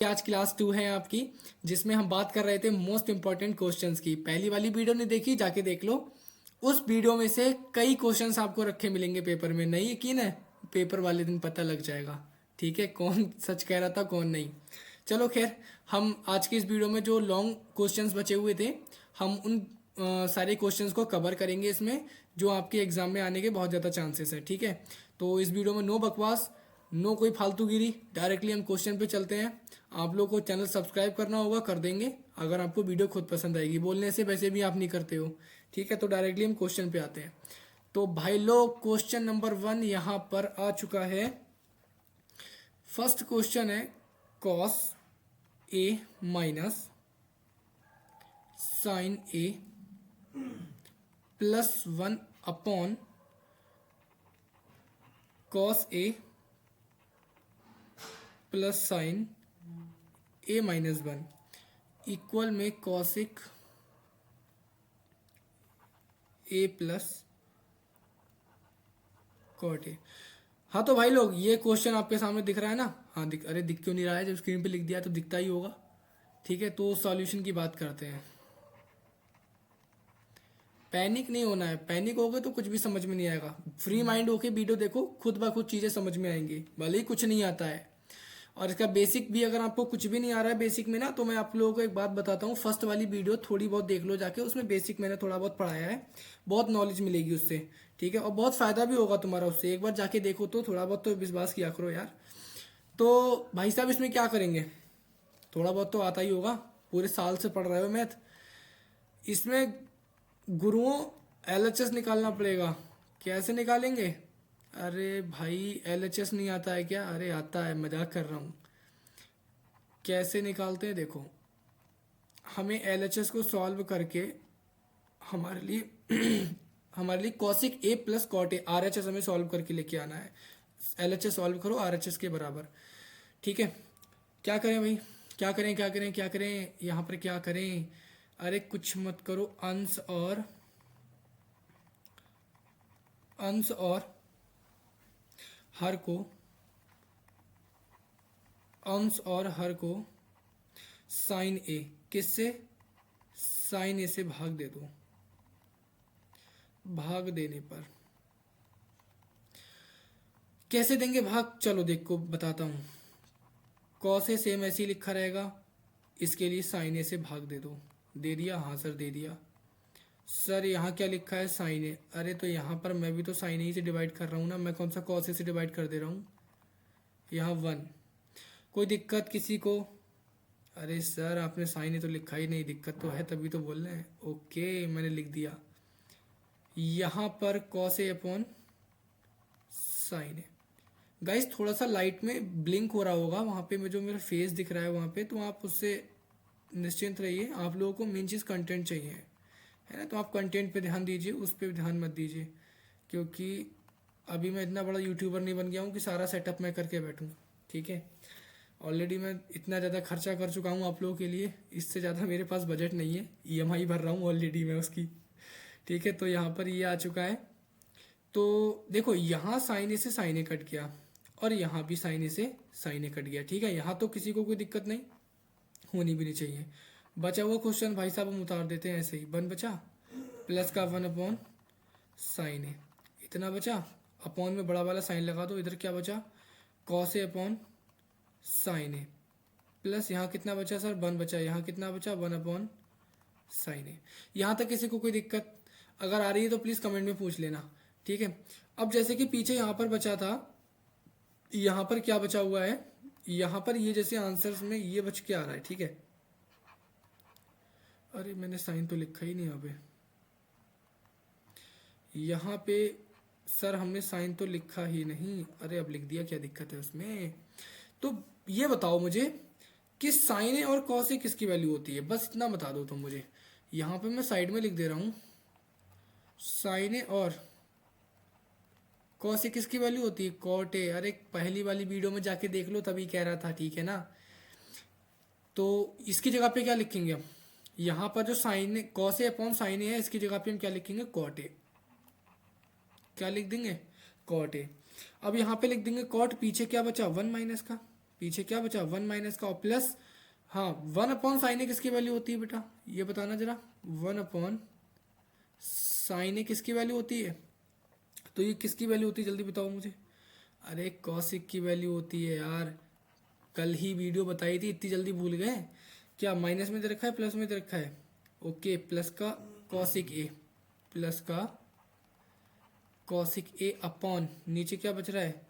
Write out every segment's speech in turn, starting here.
आज क्लास 2 है आपकी, जिसमें हम बात कर रहे थे मोस्ट इंपॉर्टेंट क्वेश्चंस की। पहली वाली वीडियो नहीं देखी, जाके देख लो। उस वीडियो में से कई क्वेश्चंस आपको रखे मिलेंगे पेपर में। नहीं यकीन है, पेपर वाले दिन पता लग जाएगा। ठीक है, कौन सच कह रहा था कौन नहीं। चलो खैर, हम आज की इस वीडियो में जो लॉन्ग क्वेश्चंस बचे हुए थे, हम उन सारे क्वेश्चंस को कवर करेंगे इसमें, जो आपके एग्जाम में आने के बहुत ज़्यादा चांसेस है। ठीक है, तो इस वीडियो में नो बकवास, नो कोई फालतूगिरी, डायरेक्टली हम क्वेश्चन पे चलते हैं। आप लोग को चैनल सब्सक्राइब करना होगा, कर देंगे अगर आपको वीडियो खुद पसंद आएगी। बोलने से वैसे भी आप नहीं करते हो। ठीक है, तो डायरेक्टली हम क्वेश्चन पे आते हैं। तो भाई लोग, क्वेश्चन नंबर 1 यहाँ पर आ चुका है। फर्स्ट क्वेश्चन है, cos A minus sine A +1 upon cos A plus sine A-1 equal में cosec A plus cot A. हाँ तो भाई लोग, ये क्वेश्चन आपके सामने दिख रहा है ना? हाँ अरे दिख क्यों नहीं रहा है? जब स्क्रीन पे लिख दिया तो दिखता ही होगा। ठीक है, तो सॉल्यूशन की बात करते हैं। पैनिक नहीं होना है, पैनिक हो गए तो कुछ भी समझ में नहीं आएगा। फ्री माइंड होके वीडियो देखो, खुद ब खुद चीज़ें समझ में आएंगी, भले ही कुछ नहीं आता है। और इसका बेसिक भी, अगर आपको कुछ भी नहीं आ रहा है बेसिक में ना, तो मैं आप लोगों को एक बात बताता हूँ। फर्स्ट वाली वीडियो थोड़ी बहुत देख लो जाके, उसमें बेसिक मैंने थोड़ा बहुत पढ़ाया है। बहुत नॉलेज मिलेगी उससे। ठीक है, और बहुत फ़ायदा भी होगा तुम्हारा उससे। एक बार जाके देखो तो, थोड़ा बहुत तो विश्वास किया करो यार। तो भाई साहब, इसमें क्या करेंगे? थोड़ा बहुत तो आता ही होगा, पूरे साल से पढ़ रहे हो मैथ। इसमें गुरुओं LHS निकालना पड़ेगा। कैसे निकालेंगे? अरे भाई, LHS नहीं आता है क्या? अरे आता है, मजाक कर रहा हूँ। कैसे निकालते हैं देखो, हमें LHS को सॉल्व करके हमारे लिए हमारे लिए cosec A plus cot A RHS हमें सॉल्व करके लेके आना है। LHS सॉल्व करो RHS के बराबर। ठीक है, क्या करें भाई? क्या करें क्या करें क्या करें यहाँ पर क्या करें? अरे कुछ मत करो, अंश और हर को, अंश और हर को साइन ए, किससे? साइन ए से भाग दे दो। भाग देने पर कैसे देंगे भाग? चलो देखो बताता हूँ। कॉस ए सेम ऐसे ही लिखा रहेगा, इसके लिए साइन ए से भाग दे दो। दे दिया? हाँ सर दे दिया। सर यहाँ क्या लिखा है? साइन ए। अरे तो यहाँ पर मैं भी तो साइन ए से डिवाइड कर रहा हूँ ना, मैं कौन सा कॉस ए से डिवाइड कर दे रहा हूँ? यहाँ 1। कोई दिक्कत किसी को? अरे सर आपने साइन ए तो लिखा ही नहीं, दिक्कत तो है तभी तो बोल रहे हैं। ओके, मैंने लिख दिया। यहाँ पर cos A upon sine A. Guys थोड़ा सा लाइट में ब्लिंक हो रहा होगा वहाँ पे, जो मेरा फेस दिख रहा है वहाँ पे, तो आप उससे निश्चिंत रहिए। आप लोगों को मेन चीज़ कंटेंट चाहिए है ना, तो आप कंटेंट पे ध्यान दीजिए, उस पर ध्यान मत दीजिए। क्योंकि अभी मैं इतना बड़ा यूट्यूबर नहीं बन गया हूँ कि सारा सेटअप मैं करके बैठूँ। ठीक है, ऑलरेडी मैं इतना ज़्यादा खर्चा कर चुका हूँ आप लोगों के लिए, इससे ज़्यादा मेरे पास बजट नहीं है। EMI भर रहा हूँ ऑलरेडी मैं उसकी। ठीक है, तो यहाँ पर ये आ चुका है। तो देखो, यहाँ साइन ए से साइन ए कट गया, और यहाँ भी साइन ए से साइन ए कट गया। ठीक है, यहाँ तो किसी को कोई दिक्कत नहीं, होनी भी नहीं चाहिए। बचा हुआ क्वेश्चन भाई साहब हम उतार देते हैं ऐसे ही। 1 बचा, प्लस का 1 अपॉन साइन ए, इतना बचा। अपॉन में बड़ा वाला साइन लगा दो। इधर क्या बचा? Cos A upon sine A, plus यहाँ कितना बचा सर? 1 बचा। यहाँ कितना बचा? 1 अपॉन साइन ए। यहाँ तक किसी को कोई दिक्कत अगर आ रही है तो प्लीज़ कमेंट में पूछ लेना। ठीक है, अब जैसे कि पीछे यहाँ पर बचा था, यहाँ पर क्या बचा हुआ है? यहाँ पर ये जैसे आंसर्स में ये बच के आ रहा है। ठीक है, अरे मैंने साइन तो लिखा ही नहीं यहाँ पे। यहाँ पे सर हमने साइन तो लिखा ही नहीं। अरे अब लिख दिया, क्या दिक्कत है उसमें? तो ये बताओ मुझे कि साइन ए और कॉस ए किसकी वैल्यू होती है, बस इतना बता दो तुम मुझे। यहाँ पे मैं साइड में लिख दे रहा हूँ, साइन ए और कॉस ए किसकी वैल्यू होती है? Cot A. अरे पहली वाली वीडियो में जाके देख लो, तभी कह रहा था। ठीक है ना, तो इसकी जगह पे क्या लिखेंगे हम? यहाँ पर जो sine cos A upon sine A है, इसकी जगह पे हम क्या लिखेंगे? Cot A. क्या लिख देंगे? Cot A. अब यहाँ पे लिख देंगे कॉट, पीछे क्या बचा? 1 माइनस का। पीछे क्या बचा, वन माइनस का और प्लस, हाँ वन अपॉन साइन ए किसकी वैल्यू होती है बेटा, ये बताना जरा, वन अपॉन साइन ए किसकी वैल्यू होती है, तो ये किसकी वैल्यू होती है जल्दी बताओ मुझे। अरे कॉसिक की वैल्यू होती है यार, कल ही वीडियो बताई थी, इतनी जल्दी भूल गए क्या, माइनस में दे रखा है प्लस में दे रखा है, ओके प्लस का कॉसिक ए, प्लस का कॉसिक ए अपॉन नीचे क्या बच रहा है,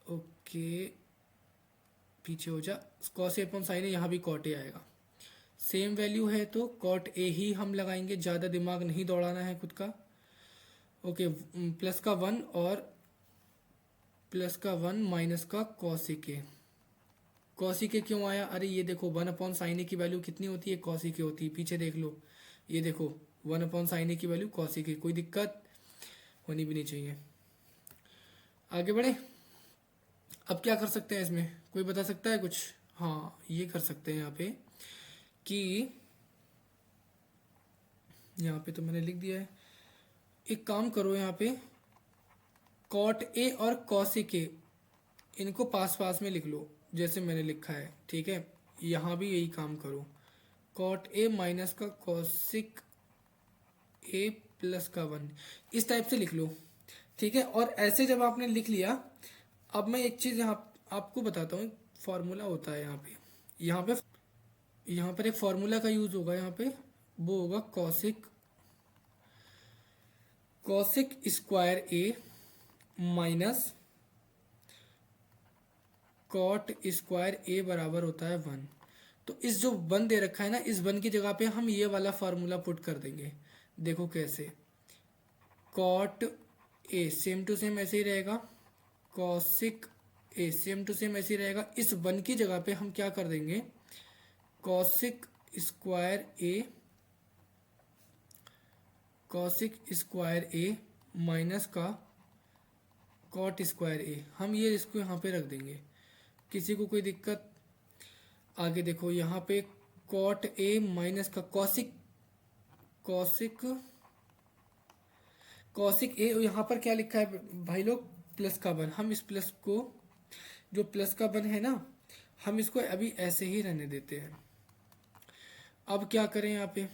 ओके पीछे हो जा, कॉस ए अपॉन साइन ए, यहाँ भी कॉट ए आएगा, सेम वैल्यू है तो कॉट ए ही हम लगाएंगे, ज़्यादा दिमाग नहीं दौड़ाना है खुद का। ओके प्लस का वन और प्लस का वन माइनस का कॉसिक ए, कॉसिक ए क्यों आया, अरे ये देखो वन अपॉन साइन ए की वैल्यू कितनी होती है, कॉसिक ए होती है, पीछे देख लो, ये देखो वन अपॉन साइन ए की वैल्यू कॉसिक ए, कोई दिक्कत होनी भी नहीं चाहिए। आगे बढ़े, अब क्या कर सकते हैं इसमें, कोई बता सकता है कुछ, हाँ ये कर सकते हैं यहाँ पे कि, यहाँ पे तो मैंने लिख दिया है, एक काम करो यहाँ पे कॉट ए और कॉसिक ए इनको पास पास में लिख लो जैसे मैंने लिखा है, ठीक है, यहाँ भी यही काम करो, कॉट ए माइनस का कॉसिक ए प्लस का वन, इस टाइप से लिख लो, ठीक है। और ऐसे जब आपने लिख लिया, अब मैं एक चीज़ यहाँ आपको बताता हूँ, फॉर्मूला होता है यहाँ पर एक फॉर्मूला का यूज़ होगा यहाँ पे, वो होगा कॉसिक कॉसिक स्क्वायर ए माइनस कॉट स्क्वायर ए बराबर होता है वन। तो इस जो वन दे रखा है ना, इस वन की जगह पे हम ये वाला फार्मूला पुट कर देंगे, देखो कैसे, cot A same to same ऐसे ही रहेगा, cosec A same to same ऐसे ही रहेगा, इस वन की जगह पे हम क्या कर देंगे, कॉसिक स्क्वायर ए, कॉसिक स्क्वायर ए माइनस का कॉट स्क्वायर ए, हम ये इसको यहाँ पे रख देंगे, किसी को कोई दिक्कत। आगे देखो यहाँ पे कॉट ए माइनस का कॉसिक कॉसिक कॉसिक ए, यहाँ पर क्या लिखा है भाई लोग, प्लस का वन, हम इस प्लस को, जो प्लस का वन है ना, हम इसको अभी ऐसे ही रहने देते हैं। अब क्या करें यहाँ पे,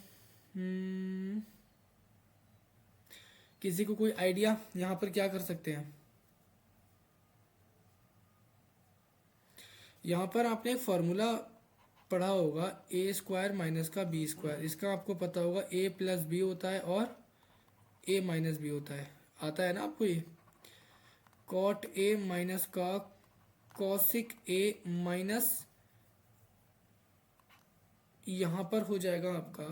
किसी को कोई आइडिया यहाँ पर क्या कर सकते हैं, यहाँ पर आपने एक फॉर्मूला पढ़ा होगा, ए स्क्वायर माइनस का बी स्क्वायर, इसका आपको पता होगा ए प्लस बी होता है और ए माइनस बी होता है, आता है ना आपको ये, कॉट ए माइनस का कॉसिक ए माइनस, यहाँ पर हो जाएगा आपका,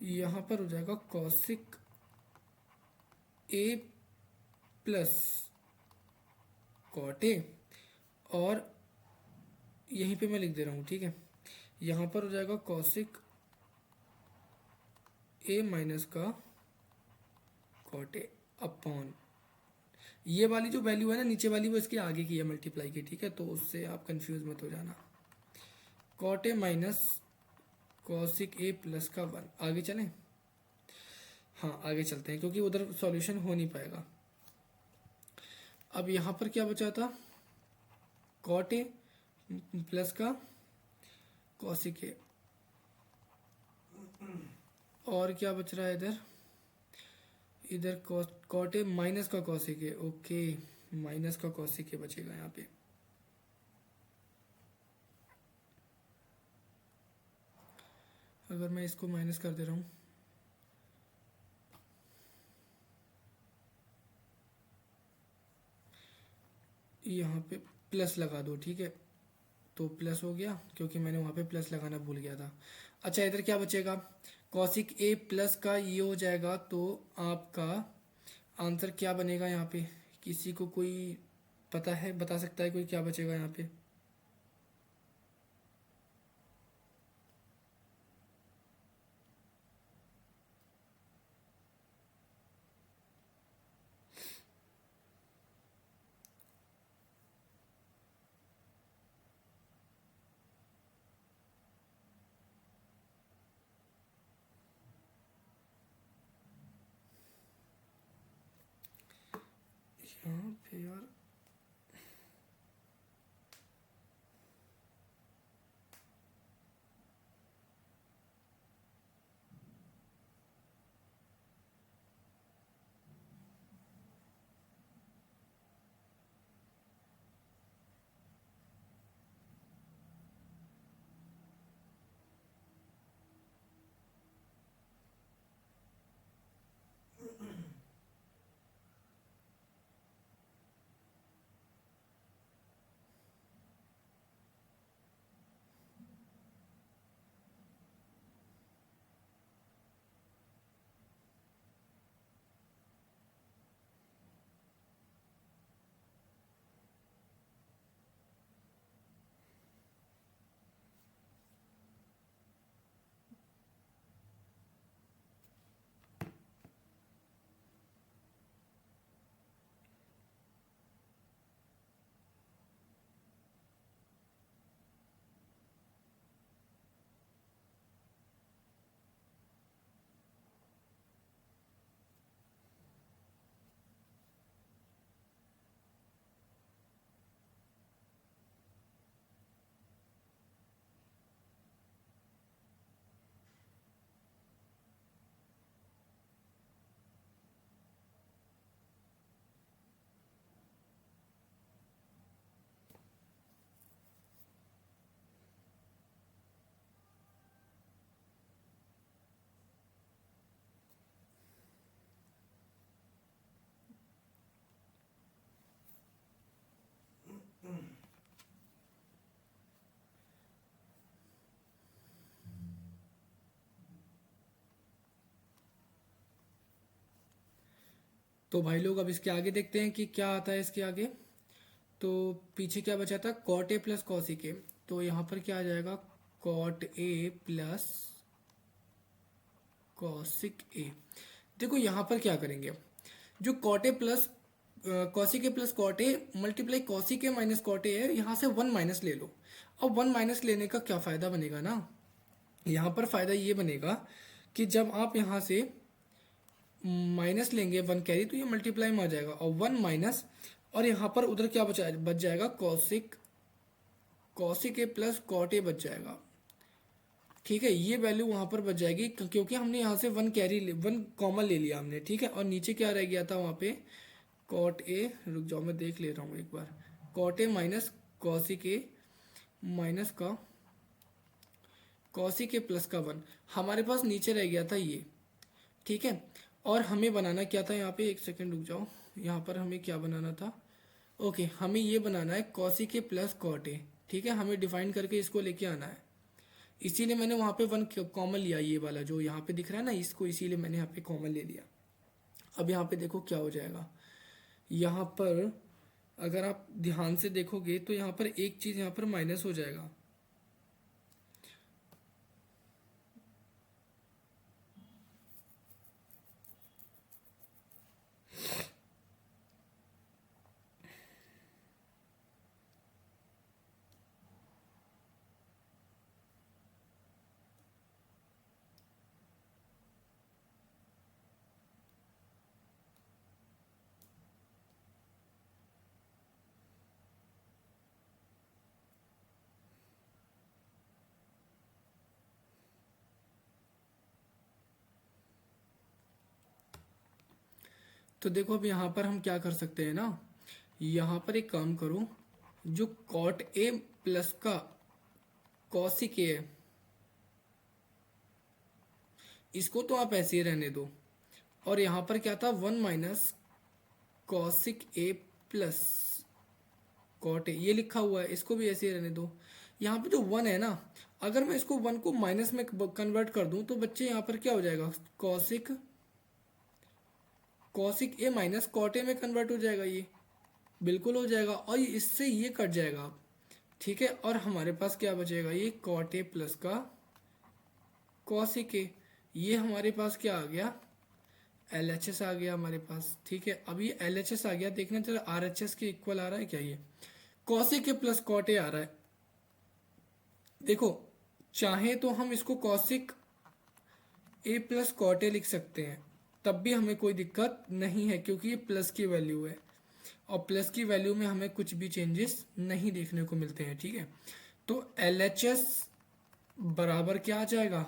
यहाँ पर हो जाएगा cosec A plus cot A, और यहीं पे मैं लिख दे रहा हूँ, ठीक है, यहाँ पर हो जाएगा कॉसिक ए माइनस का कॉट ए अपॉन, ये वाली जो वैल्यू है ना नीचे वाली, वो इसके आगे की है मल्टीप्लाई की, ठीक है, तो उससे आप कंफ्यूज मत हो जाना, cot A minus cosec A plus का वन। आगे चलें, हाँ आगे चलते हैं क्योंकि उधर सॉल्यूशन हो नहीं पाएगा। अब यहाँ पर क्या बचा था, कॉट ए प्लस का कॉसिक ए, और क्या बच रहा है इधर, इधर कॉट ए माइनस का कॉसिक ए, ओके माइनस का कॉसिक ए बचेगा यहाँ पे। अगर मैं इसको माइनस कर दे रहा हूँ, यहाँ पे प्लस लगा दो, ठीक है, तो प्लस हो गया क्योंकि मैंने वहाँ पे प्लस लगाना भूल गया था। अच्छा इधर क्या बचेगा, कॉसिक ए प्लस का ये हो जाएगा, तो आपका आंसर क्या बनेगा यहाँ पे, किसी को कोई पता है, बता सकता है कोई, क्या बचेगा यहाँ पे, यहाँ पे यार तो भाई लोग अब इसके आगे देखते हैं कि क्या आता है इसके आगे। तो पीछे क्या बचा था, cot A plus cosec A. तो यहाँ पर क्या आ जाएगा, cot A plus cosec A. देखो यहाँ पर क्या करेंगे, जो cot A plus cosec A plus cot A multiply cosec A minus cot A है, यहाँ से वन माइनस ले लो। अब वन माइनस लेने का क्या फ़ायदा बनेगा ना, यहाँ पर फ़ायदा ये बनेगा कि जब आप यहाँ से माइनस लेंगे वन कैरी, तो ये मल्टीप्लाई में आ जाएगा और वन माइनस, और यहाँ पर उधर क्या बच जाएगा, cosec cosec A plus cot A बच जाएगा। ठीक है, ये वैल्यू वहाँ पर बच जाएगी क्योंकि हमने यहाँ से वन कॉमन ले लिया हमने। ठीक है, और नीचे क्या रह गया था वहाँ पे, कॉट ए, रुक जाओ मैं देख ले रहा हूँ एक बार, cot A minus cosec A minus का कॉसिक ए प्लस का वन, हमारे पास नीचे रह गया था ये। ठीक है, और हमें बनाना क्या था यहाँ पे, एक सेकेंड रुक जाओ, यहाँ पर हमें क्या बनाना था, ओके हमें ये बनाना है cosec A plus cot A. ठीक है, हमें डिफाइन करके इसको लेके आना है, इसीलिए मैंने वहाँ पे वन कॉमन लिया, ये वाला जो यहाँ पे दिख रहा है ना इसको, इसीलिए मैंने यहाँ पे कॉमन ले लिया। अब यहाँ पे देखो क्या हो जाएगा, यहाँ पर अगर आप ध्यान से देखोगे तो यहाँ पर एक चीज़ यहाँ पर माइनस हो जाएगा। तो देखो अब यहाँ पर हम क्या कर सकते हैं ना, यहाँ पर एक काम करो, जो कॉट ए प्लस का कॉसिक ए है, इसको तो आप ऐसे ही रहने दो, और यहाँ पर क्या था, one minus cosec A plus cot A, ये लिखा हुआ है, इसको भी ऐसे ही रहने दो। यहाँ पे जो वन है ना, अगर मैं इसको वन को माइनस में कन्वर्ट कर दूं तो बच्चे यहाँ पर क्या हो जाएगा, cosec cosec A minus cot A में कन्वर्ट हो जाएगा, ये बिल्कुल हो जाएगा, और इससे ये कट जाएगा। ठीक है, और हमारे पास क्या बचेगा, ये कॉट ए प्लस का कॉसिक ए, ये हमारे पास क्या आ गया, एल एच एस आ गया हमारे पास। ठीक है, अब ये एल एच एस आ गया, देखना चलो आर एच एस के इक्वल आ रहा है क्या, ये cosec A plus cot A आ रहा है। देखो चाहे तो हम इसको cosec A plus cot A लिख सकते हैं, तब भी हमें कोई दिक्कत नहीं है क्योंकि ये प्लस की वैल्यू है, और प्लस की वैल्यू में हमें कुछ भी चेंजेस नहीं देखने को मिलते हैं। ठीक है, तो एल एच एस बराबर क्या आ जाएगा,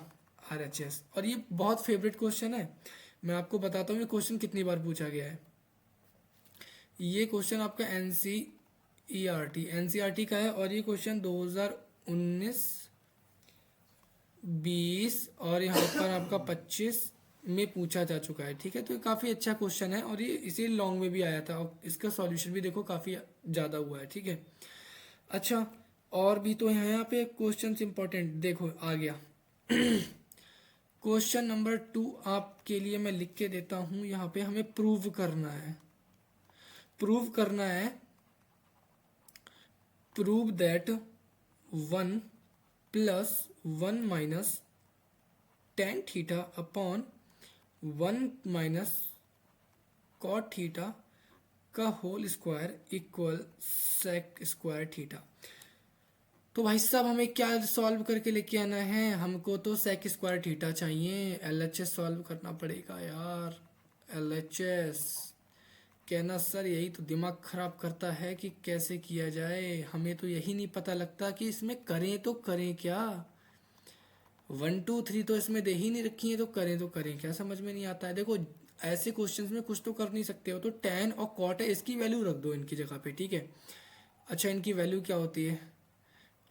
आर एच एस। और ये बहुत फेवरेट क्वेश्चन है, मैं आपको बताता हूँ ये क्वेश्चन कितनी बार पूछा गया है। ये क्वेश्चन आपका एनसीईआरटी का है, और ये क्वेश्चन 2019 20 और यहाँ पर आपका 25 में पूछा जा चुका है। ठीक है, तो ये काफ़ी अच्छा क्वेश्चन है, और ये इसी लॉन्ग में भी आया था, और इसका सॉल्यूशन भी देखो काफ़ी ज़्यादा हुआ है। ठीक है, अच्छा और भी तो यहाँ पे क्वेश्चन इंपॉर्टेंट देखो आ गया। क्वेश्चन नंबर 2 आपके लिए मैं लिख के देता हूँ, यहाँ पे हमें प्रूव करना है, prove that 1 plus 1 minus tan theta upon 1 minus cot theta का whole square equal sec square theta. तो भाई साहब हमें क्या सॉल्व करके लेके आना है, हमको तो सेक स्क्वायर थीटा चाहिए, एलएचएस सॉल्व करना पड़ेगा यार। एलएचएस कहना सर यही तो दिमाग खराब करता है कि कैसे किया जाए, हमें तो यही नहीं पता लगता कि इसमें करें तो करें क्या, 1 2 3 तो इसमें दे ही नहीं रखी है, तो करें क्या, समझ में नहीं आता है। देखो ऐसे क्वेश्चंस में कुछ तो कर नहीं सकते हो, तो टेन और कॉट है इसकी वैल्यू रख दो इनकी जगह पे। ठीक है, अच्छा इनकी वैल्यू क्या होती है,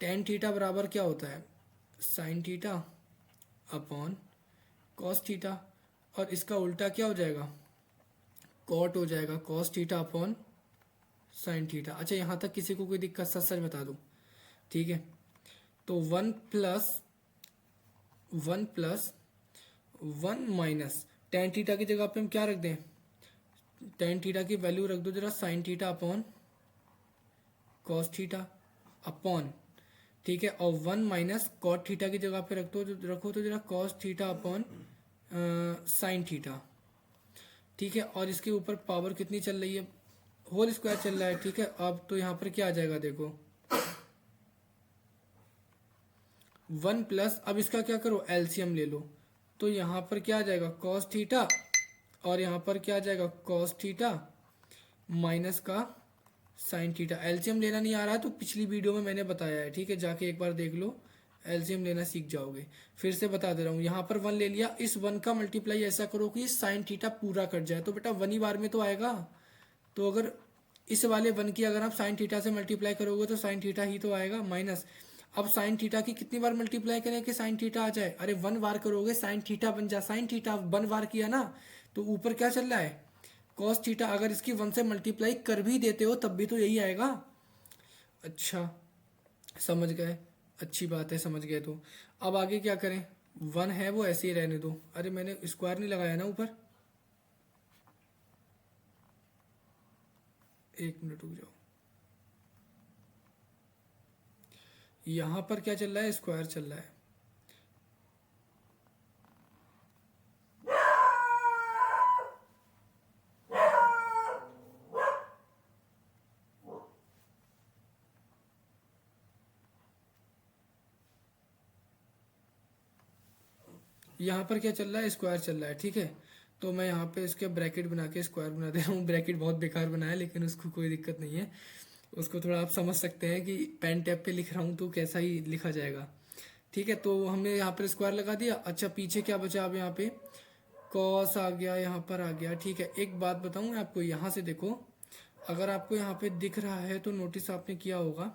टेन थीटा बराबर क्या होता है, sign theta upon cos theta, और इसका उल्टा क्या हो जाएगा, कॉट हो जाएगा, cos theta upon sine theta. अच्छा यहाँ तक किसी को कोई दिक्कत, सच सच बता दूँ। ठीक है, तो 1 प्लस 1 माइनस टेन थीटा की जगह पे हम क्या रख दें, टेन थीटा की वैल्यू रख दो जरा sign theta upon cos theta upon, ठीक है, और वन माइनस कॉट थीटा की जगह पे रखो तो जरा cos theta upon sine theta, ठीक है। और इसके ऊपर पावर कितनी चल रही है, होल स्क्वायर चल रहा है, ठीक है। अब तो यहाँ पर क्या आ जाएगा देखो, वन प्लस, अब इसका क्या करो एलसीएम ले लो, तो यहाँ पर क्या आ जाएगा कॉस थीटा, और यहाँ पर क्या आ जाएगा कॉस थीटा माइनस का साइन थीटा। एलसीएम लेना नहीं आ रहा है तो पिछली वीडियो में मैंने बताया है, ठीक है, जाके एक बार देख लो, एलसीएम लेना सीख जाओगे। फिर से बता दे रहा हूँ, यहाँ पर वन ले लिया, इस वन का मल्टीप्लाई ऐसा करो कि साइन थीटा पूरा कट जाए, तो बेटा वन ही बार में तो आएगा। तो अगर इस वाले वन की अगर आप साइन थीटा से मल्टीप्लाई करोगे तो साइन थीटा ही तो आएगा, माइनस अब साइन थीटा की कितनी बार मल्टीप्लाई करें कि साइन थीटा आ जाए, अरे वन बार करोगे साइन थीटा बन जाए, साइन थीटा वन बार किया ना, तो ऊपर क्या चल रहा है कॉस थीटा, अगर इसकी वन से मल्टीप्लाई कर भी देते हो तब भी तो यही आएगा। अच्छा समझ गए, अच्छी बात है, समझ गए। तो अब आगे क्या करें, वन है वो ऐसे ही रहने दो, अरे मैंने स्क्वायर नहीं लगाया ना ऊपर, एक मिनट रुक जाओ, यहाँ पर क्या चल रहा है स्क्वायर चल रहा है, यहाँ पर क्या चल रहा है स्क्वायर चल रहा है, ठीक है। तो मैं यहाँ पे इसके ब्रैकेट बना के स्क्वायर बना दे रहा हूँ, ब्रैकेट बहुत बेकार बनाया लेकिन उसको कोई दिक्कत नहीं है, उसको थोड़ा आप समझ सकते हैं कि पेन टैप पे लिख रहा हूँ तो कैसा ही लिखा जाएगा, ठीक है। तो हमने यहाँ पर स्क्वायर लगा दिया। अच्छा पीछे क्या बचा, अब यहाँ पे कॉस आ गया, यहाँ पर आ गया, ठीक है। एक बात बताऊँ आपको, यहाँ से देखो, अगर आपको यहाँ पे दिख रहा है तो नोटिस आपने किया होगा,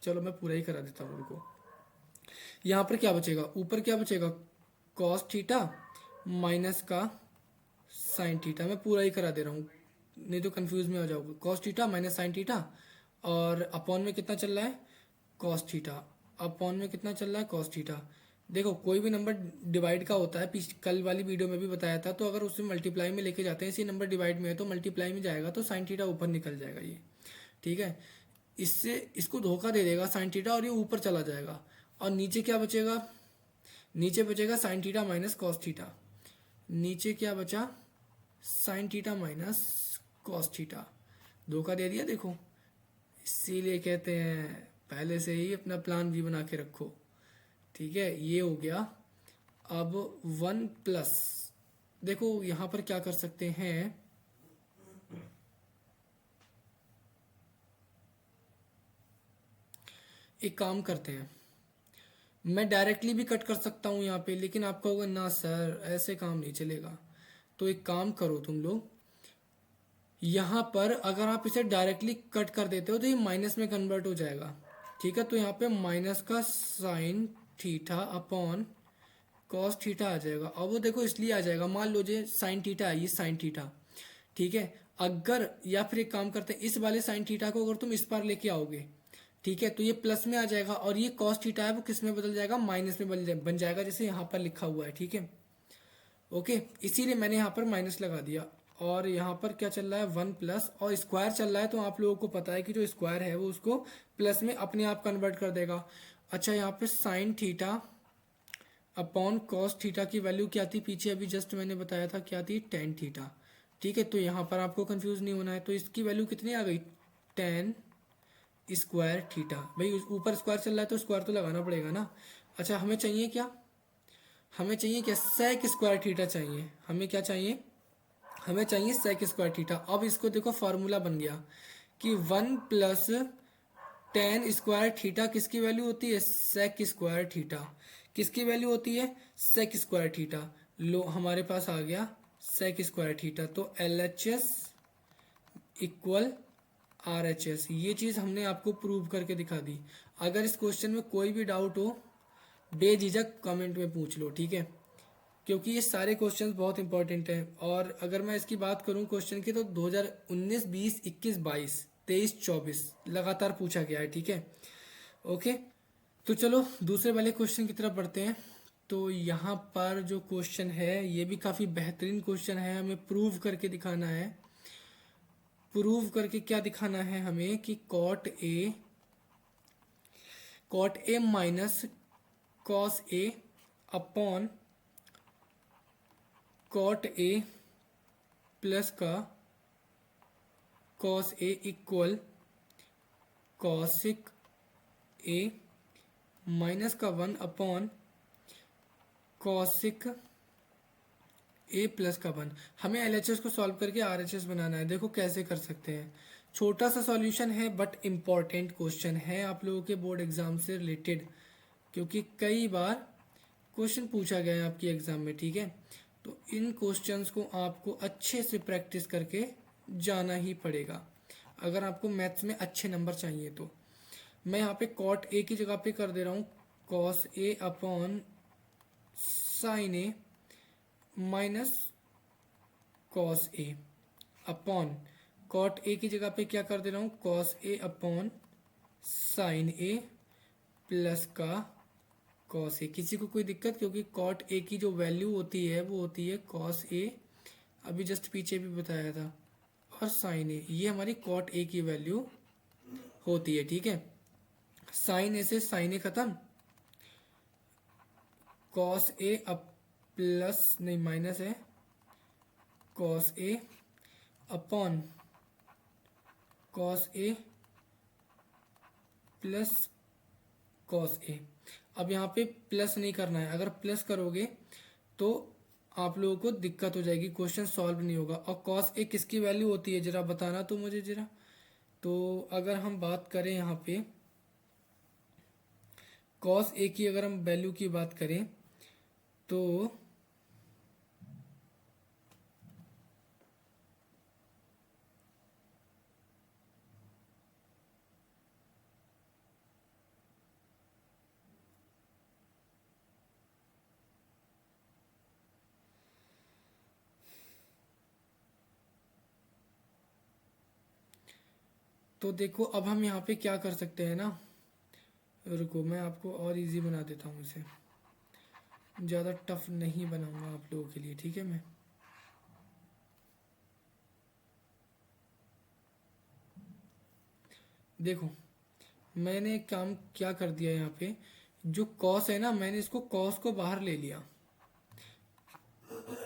चलो मैं पूरा ही करा देता हूँ उनको। यहाँ पर क्या बचेगा, ऊपर क्या बचेगा कॉस थीटा माइनस का साइन थीटा, मैं पूरा ही करा दे रहा हूँ नहीं तो कंफ्यूज में हो जाओगे, cos theta minus sine theta, और अपॉन में कितना चल रहा है कॉस थीटा, अपॉन में कितना चल रहा है कॉस थीटा। देखो कोई भी नंबर डिवाइड का होता है, कल वाली वीडियो में भी बताया था, तो अगर उसे मल्टीप्लाई में लेके जाते हैं, इसी नंबर डिवाइड में है तो मल्टीप्लाई में जाएगा तो साइन थीटा ऊपर निकल जाएगा ये, ठीक है। इससे इसको धोखा दे देगा साइन थीटा और ये ऊपर चला जाएगा, और नीचे क्या बचेगा, नीचे बचेगा sign theta minus cos theta, नीचे क्या बचा sign theta minus cos theta, धोखा दे दिया देखो। इसीलिए कहते हैं पहले से ही अपना प्लान भी बना के रखो, ठीक है। ये हो गया। अब वन प्लस, देखो यहाँ पर क्या कर सकते हैं, एक काम करते हैं, मैं डायरेक्टली भी कट कर सकता हूँ यहाँ पे, लेकिन आप कहोगे ना सर ऐसे काम नहीं चलेगा, तो एक काम करो तुम लोग, यहाँ पर अगर आप इसे डायरेक्टली कट कर देते हो तो ये माइनस में कन्वर्ट हो जाएगा, ठीक है। तो यहाँ पे माइनस का sine theta upon cos theta आ जाएगा, और वो देखो इसलिए आ जाएगा, मान लो जे साइन थीटा है ये साइन थीटा, ठीक है। अगर या फिर एक काम करते हैं, इस वाले साइन थीटा को अगर तुम इस पार लेके आओगे, ठीक है, तो ये प्लस में आ जाएगा, और ये कॉस थीटा है वो किस में बदल जाएगा माइनस में बन जाएगा, जैसे यहाँ पर लिखा हुआ है, ठीक है। ओके, इसीलिए मैंने यहाँ पर माइनस लगा दिया, और यहाँ पर क्या चल रहा है वन प्लस, और स्क्वायर चल रहा है तो आप लोगों को पता है कि जो स्क्वायर है वो उसको प्लस में अपने आप कन्वर्ट कर देगा। अच्छा यहाँ पे sine theta upon cos theta की वैल्यू क्या थी पीछे, अभी जस्ट मैंने बताया था क्या थी टेन थीटा, ठीक है। तो यहाँ पर आपको कंफ्यूज नहीं होना है, तो इसकी वैल्यू कितनी आ गई टेन स्क्वायर थीटा, भाई ऊपर स्क्वायर चल रहा है तो स्क्वायर तो लगाना पड़ेगा ना। अच्छा हमें चाहिए क्या, हमें चाहिए क्या सेक स्क्वायर थीटा चाहिए, हमें क्या चाहिए, हमें चाहिए सेक स्क्वायर थीटा। अब इसको देखो फार्मूला बन गया कि one plus tan square theta किसकी वैल्यू होती है सेक स्क्वायर थीटा, किसकी वैल्यू होती है सेक स्क्वायर थीटा। लो हमारे पास आ गया सेक स्क्वायर थीटा, तो L H S equal are H S, ये चीज़ हमने आपको प्रूव करके दिखा दी। अगर इस क्वेश्चन में कोई भी डाउट हो बेझिझक कमेंट में पूछ लो, ठीक है, क्योंकि ये सारे क्वेश्चंस बहुत इंपॉर्टेंट हैं। और अगर मैं इसकी बात करूं क्वेश्चन की, तो 2019, 20, 21, 22, 23, 24 लगातार पूछा गया है, ठीक है। ओके, तो चलो दूसरे वाले क्वेश्चन की तरफ बढ़ते हैं। तो यहाँ पर जो क्वेश्चन है ये भी काफ़ी बेहतरीन क्वेश्चन है, हमें प्रूव करके दिखाना है। प्रूव करके क्या दिखाना है हमें कि cot A minus cos A upon cot A plus का cos A equal cosec A minus का 1 अपॉन कॉसिक ए प्लस का 1। हमें एलएचएस को सॉल्व करके आरएचएस बनाना है। देखो कैसे कर सकते हैं, छोटा सा सॉल्यूशन है बट इम्पॉर्टेंट क्वेश्चन है आप लोगों के बोर्ड एग्जाम से रिलेटेड, क्योंकि कई बार क्वेश्चन पूछा गया है आपकी एग्जाम में। ठीक है, तो इन क्वेश्चंस को आपको अच्छे से प्रैक्टिस करके जाना ही पड़ेगा अगर आपको मैथ्स में अच्छे नंबर चाहिए। तो मैं यहाँ पे कॉट ए की जगह पे कर दे रहा हूँ cos A upon sine A minus cos A upon cot A की जगह पे क्या कर दे रहा हूँ cos A upon sine A plus का कॉस ए। किसी को कोई दिक्कत, क्योंकि कॉट ए की जो वैल्यू होती है वो होती है कॉस ए, अभी जस्ट पीछे भी बताया था, और साइन ए ये हमारी कॉट ए की वैल्यू होती है। ठीक है, साइन ए से साइन ए खत्म, कॉस ए अब प्लस नहीं माइनस है cos A upon cos A plus cos A. अब यहाँ पे प्लस नहीं करना है, अगर प्लस करोगे तो आप लोगों को दिक्कत हो जाएगी, क्वेश्चन सॉल्व नहीं होगा। और कॉस ए किसकी वैल्यू होती है जरा बताना तो मुझे जरा। तो अगर हम बात करें यहाँ पे कॉस ए की, अगर हम वैल्यू की बात करें तो देखो अब हम यहाँ पे क्या कर सकते हैं ना, रुको मैं आपको और इजी बना देता हूँ इसे, ज़्यादा टफ नहीं बनाऊंगा आप लोगों के लिए। ठीक है, मैं देखो मैंने एक काम क्या कर दिया यहाँ पे, जो कॉस है ना मैंने इसको कॉस को बाहर ले लिया।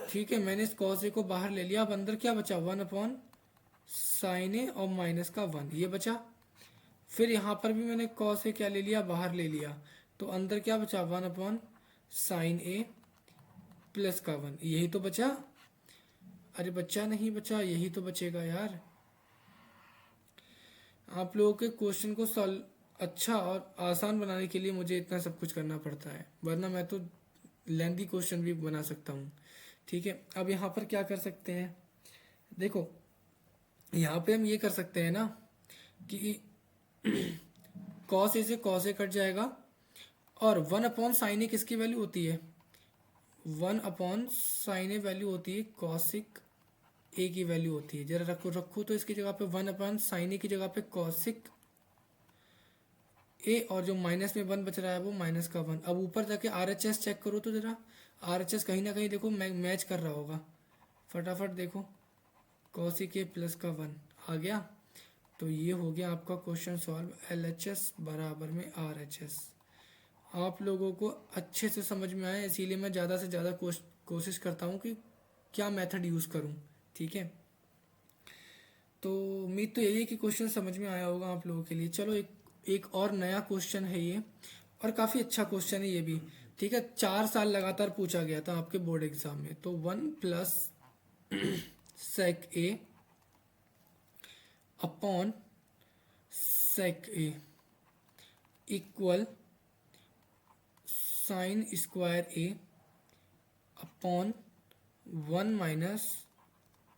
ठीक है, मैंने इस कॉस ए को बाहर ले लिया। अब अंदर क्या बचा 1 अपॉन साइन ए और माइनस का 1 ये बचा। फिर यहाँ पर भी मैंने कॉस ए क्या ले लिया बाहर ले लिया, तो अंदर क्या बचा 1 अपॉन साइन ए प्लस का 1 यही तो बचा। अरे बच्चा नहीं बचा, यही तो बचेगा यार। आप लोगों के क्वेश्चन को सॉल्व अच्छा और आसान बनाने के लिए मुझे इतना सब कुछ करना पड़ता है, वरना मैं तो लेंथी क्वेश्चन भी बना सकता हूँ। ठीक है, अब यहाँ पर क्या कर सकते हैं, देखो यहाँ पे हम ये कर सकते हैं ना कि कॉस ए से कॉस ए कट जाएगा, और 1 अपॉन साइन ए किसकी वैल्यू होती है 1 अपॉन साइन ए वैल्यू होती है कॉसिक ए की वैल्यू होती है। जरा रखो तो इसकी जगह पे 1 अपॉन साइन ए की जगह पे कॉसिक ए, और जो माइनस में 1 बच रहा है वो माइनस का 1। अब ऊपर जाके आरएचएस चेक करो तो जरा, आरएचएस कहीं ना कहीं देखो मैच कर रहा होगा, फटाफट देखो कॉसिक ए प्लस का 1 आ गया। तो ये हो गया आपका क्वेश्चन सॉल्व, एलएचएस बराबर में आरएचएस। आप लोगों को अच्छे से समझ में आया, इसीलिए मैं ज़्यादा से ज़्यादा कोशिश करता हूँ कि क्या मेथड यूज़ करूँ। ठीक है, तो उम्मीद तो यही है कि क्वेश्चन समझ में आया होगा आप लोगों के लिए। चलो एक और नया क्वेश्चन है ये, और काफ़ी अच्छा क्वेश्चन है ये भी। ठीक है, 4 साल लगातार पूछा गया था आपके बोर्ड एग्जाम में। तो 1 प्लस सेक ए अपॉन सेक ए इक्वल साइन स्क्वायर ए अपॉन 1 माइनस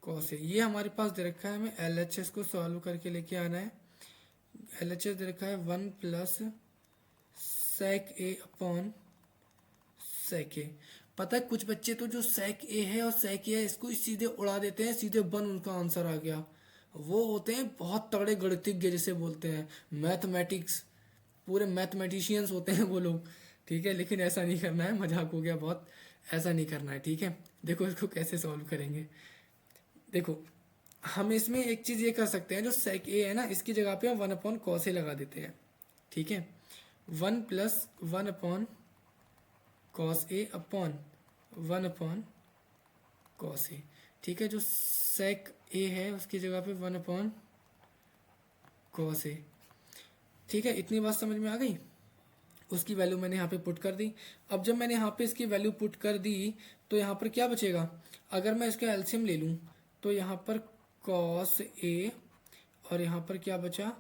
कॉस ए। ये हमारे पास दे रखा है, हमें एलएचएस को सॉल्व करके लेके आना है। एलएचएस दे रखा है 1 प्लस सेक ए अपॉन सेक ए। पता है कुछ बच्चे तो जो सेक ए है और सेक ए है इसको सीधे उड़ा देते हैं, सीधे 1 उनका आंसर आ गया। वो होते हैं बहुत तगड़े गणितज्ञ जिसे बोलते हैं, मैथमेटिक्स, पूरे मैथमेटिशियंस होते हैं वो लोग। ठीक है, लेकिन ऐसा नहीं करना है, मजाक हो गया बहुत, ऐसा नहीं करना है। ठीक है, देखो इसको कैसे सॉल्व करेंगे। देखो हम इसमें एक चीज़ ये कर सकते हैं, जो सेक ए है ना, इसकी जगह पे हम 1/cos ए लगा देते हैं। ठीक है, 1+1/cos ए अपॉन 1/cos ए। ठीक है, जो सेक ए है उसकी जगह पे 1/cos ए। ठीक है, इतनी बात समझ में आ गई। उसकी वैल्यू मैंने यहाँ पे पुट कर दी। अब जब मैंने यहाँ पे इसकी वैल्यू पुट कर दी तो यहाँ पर क्या बचेगा, अगर मैं इसका एलसीएम ले लूँ तो यहाँ पर cos ए और यहाँ पर क्या बचा,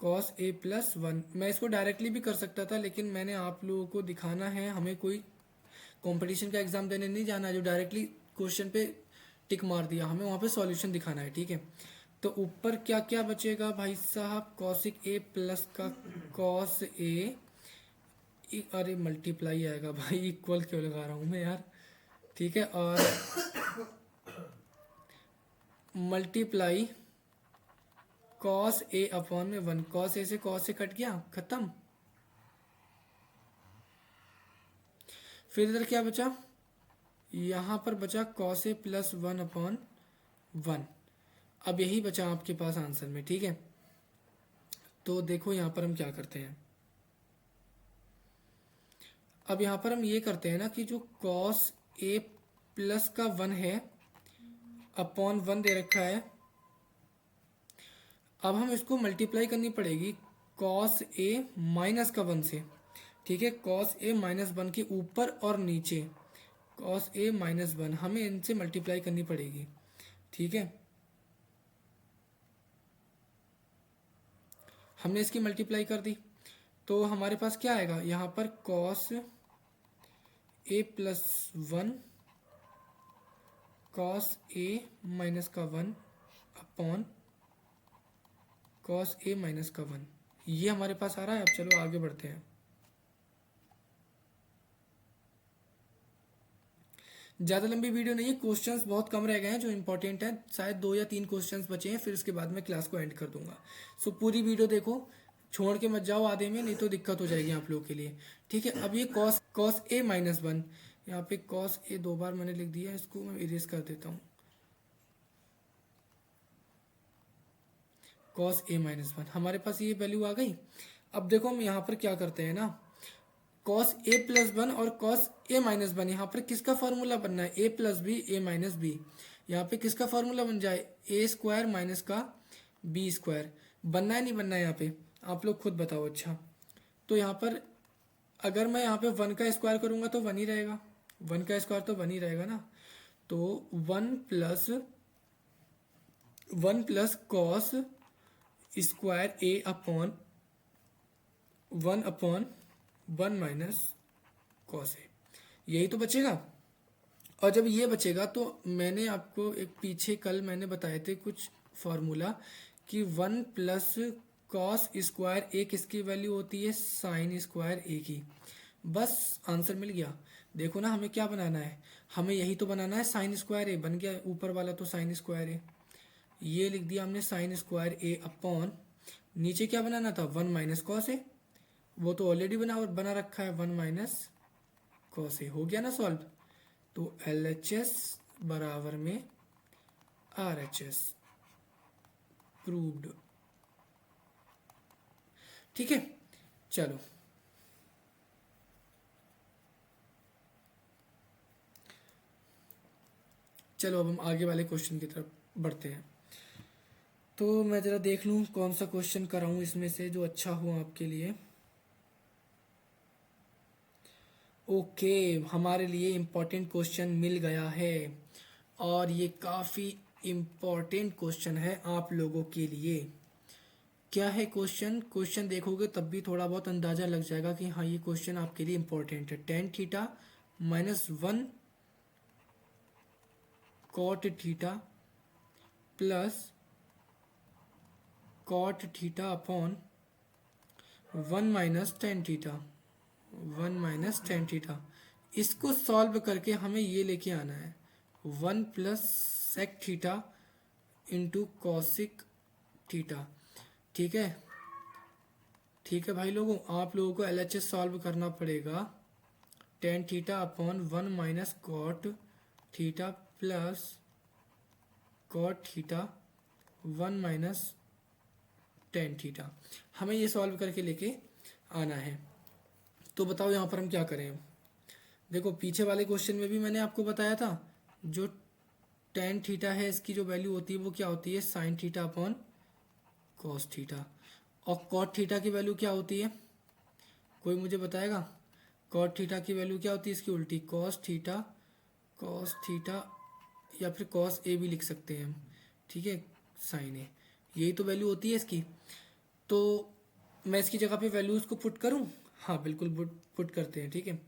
cos a + 1। मैं इसको डायरेक्टली भी कर सकता था, लेकिन मैंने आप लोगों को दिखाना है, हमें कोई कंपटीशन का एग्ज़ाम देने नहीं जाना है जो डायरेक्टली क्वेश्चन पे टिक मार दिया, हमें वहाँ पे सॉल्यूशन दिखाना है। ठीक है, तो ऊपर क्या क्या बचेगा भाई साहब, cosic a प्लस का cos a, अरे मल्टीप्लाई आएगा भाई, इक्वल क्यों लगा रहा हूँ मैं यार। ठीक है, और मल्टीप्लाई cos a अपॉन में 1, cos a से cos a कट गया, खत्म। फिर इधर क्या बचा, यहाँ पर बचा cos a + 1/1। अब यही बचा आपके पास आंसर में। ठीक है, तो देखो यहाँ पर हम क्या करते हैं। अब यहाँ पर हम ये करते हैं ना कि जो cos a + का 1 है अपॉन 1 दे रखा है, अब हम इसको मल्टीप्लाई करनी पड़ेगी cos a - का 1 से। ठीक है, cos a - 1 के ऊपर और नीचे cos a - 1 हमें इनसे मल्टीप्लाई करनी पड़ेगी। ठीक है, हमने इसकी मल्टीप्लाई कर दी तो हमारे पास क्या आएगा, यहाँ पर cos a + 1 cos a - का 1 अपॉन cos a - का 1, ये हमारे पास आ रहा है। अब चलो आगे बढ़ते हैं। ज़्यादा लंबी वीडियो नहीं है, क्वेश्चंस बहुत कम रह गए हैं जो इंपॉर्टेंट हैं, शायद 2 या 3 क्वेश्चंस बचे हैं, फिर उसके बाद मैं क्लास को एंड कर दूंगा। सो पूरी वीडियो देखो, छोड़ के मत जाओ आधे में, नहीं तो दिक्कत हो जाएगी आप लोगों के लिए। ठीक है, अब ये cos a - 1, यहाँ पे cos a 2 बार मैंने लिख दिया, इसको मैं इरेज कर देता हूँ। cos a - 1 हमारे पास ये वैल्यू आ गई। अब देखो हम यहाँ पर क्या करते हैं ना, cos a + 1 और cos a - 1, यहाँ पर किसका फार्मूला बनना है, a + b a - b। यहाँ पे किसका फार्मूला बन जाए, a² माइनस का b² बनना है नहीं बनना है, यहाँ पे आप लोग खुद बताओ। अच्छा, तो यहाँ पर अगर मैं यहाँ पे 1 का स्क्वायर करूँगा तो 1 ही रहेगा, 1 का स्क्वायर तो 1 ही रहेगा ना। तो 1 + cos square a upon 1/1 - cos a, यही तो बचेगा। और जब ये बचेगा तो मैंने आपको एक पीछे कल मैंने बताए थे कुछ फार्मूला कि 1 + cos स्क्वायर a किसकी वैल्यू होती है, sin स्क्वायर a की। बस आंसर मिल गया। देखो ना, हमें क्या बनाना है, हमें यही तो बनाना है, sin स्क्वायर a बन गया, ऊपर वाला तो sin स्क्वायर a, ये लिख दिया हमने sin स्क्वायर a अपॉन, नीचे क्या बनाना था, 1 - cos a, वो तो ऑलरेडी बना रखा है, 1 - cos a। हो गया ना सॉल्व। तो LHS बराबर में RHS प्रूव्ड। ठीक है, चलो चलो अब हम आगे वाले क्वेश्चन की तरफ बढ़ते हैं। तो मैं ज़रा देख लूँ कौन सा क्वेश्चन कराऊँ इसमें से जो अच्छा हो आपके लिए। ओके, हमारे लिए इम्पोर्टेंट क्वेश्चन मिल गया है, और ये काफ़ी इम्पोर्टेंट क्वेश्चन है आप लोगों के लिए। क्या है क्वेश्चन, क्वेश्चन देखोगे तब भी थोड़ा बहुत अंदाज़ा लग जाएगा कि हाँ ये क्वेश्चन आपके लिए इम्पोर्टेंट है। tan theta -1 cot theta plus cot theta upon 1 - tan theta, 1 - tan theta, इसको सॉल्व करके हमें ये लेके आना है 1 + sec theta into cosec theta. ठीक है, ठीक है भाई लोगों, आप लोगों को LHS सॉल्व करना पड़ेगा। tan theta upon 1 - cot theta plus cot theta 1 - tan theta. हमें ये सॉल्व करके लेके आना है। तो बताओ यहाँ पर हम क्या करें। देखो पीछे वाले क्वेश्चन में भी मैंने आपको बताया था, जो tan थीटा है इसकी जो वैल्यू होती है वो क्या होती है, sin theta upon cos theta. और cot थीटा की वैल्यू क्या होती है, कोई मुझे बताएगा। cot थीटा की वैल्यू क्या होती है इसकी उल्टी, cos थीटा या फिर cos a भी लिख सकते हैं हम, ठीक है, sin a, यही तो वैल्यू होती है इसकी। तो मैं इसकी जगह पे वैल्यूज़ को पुट करूं, हाँ बिल्कुल पुट करते हैं, ठीक है।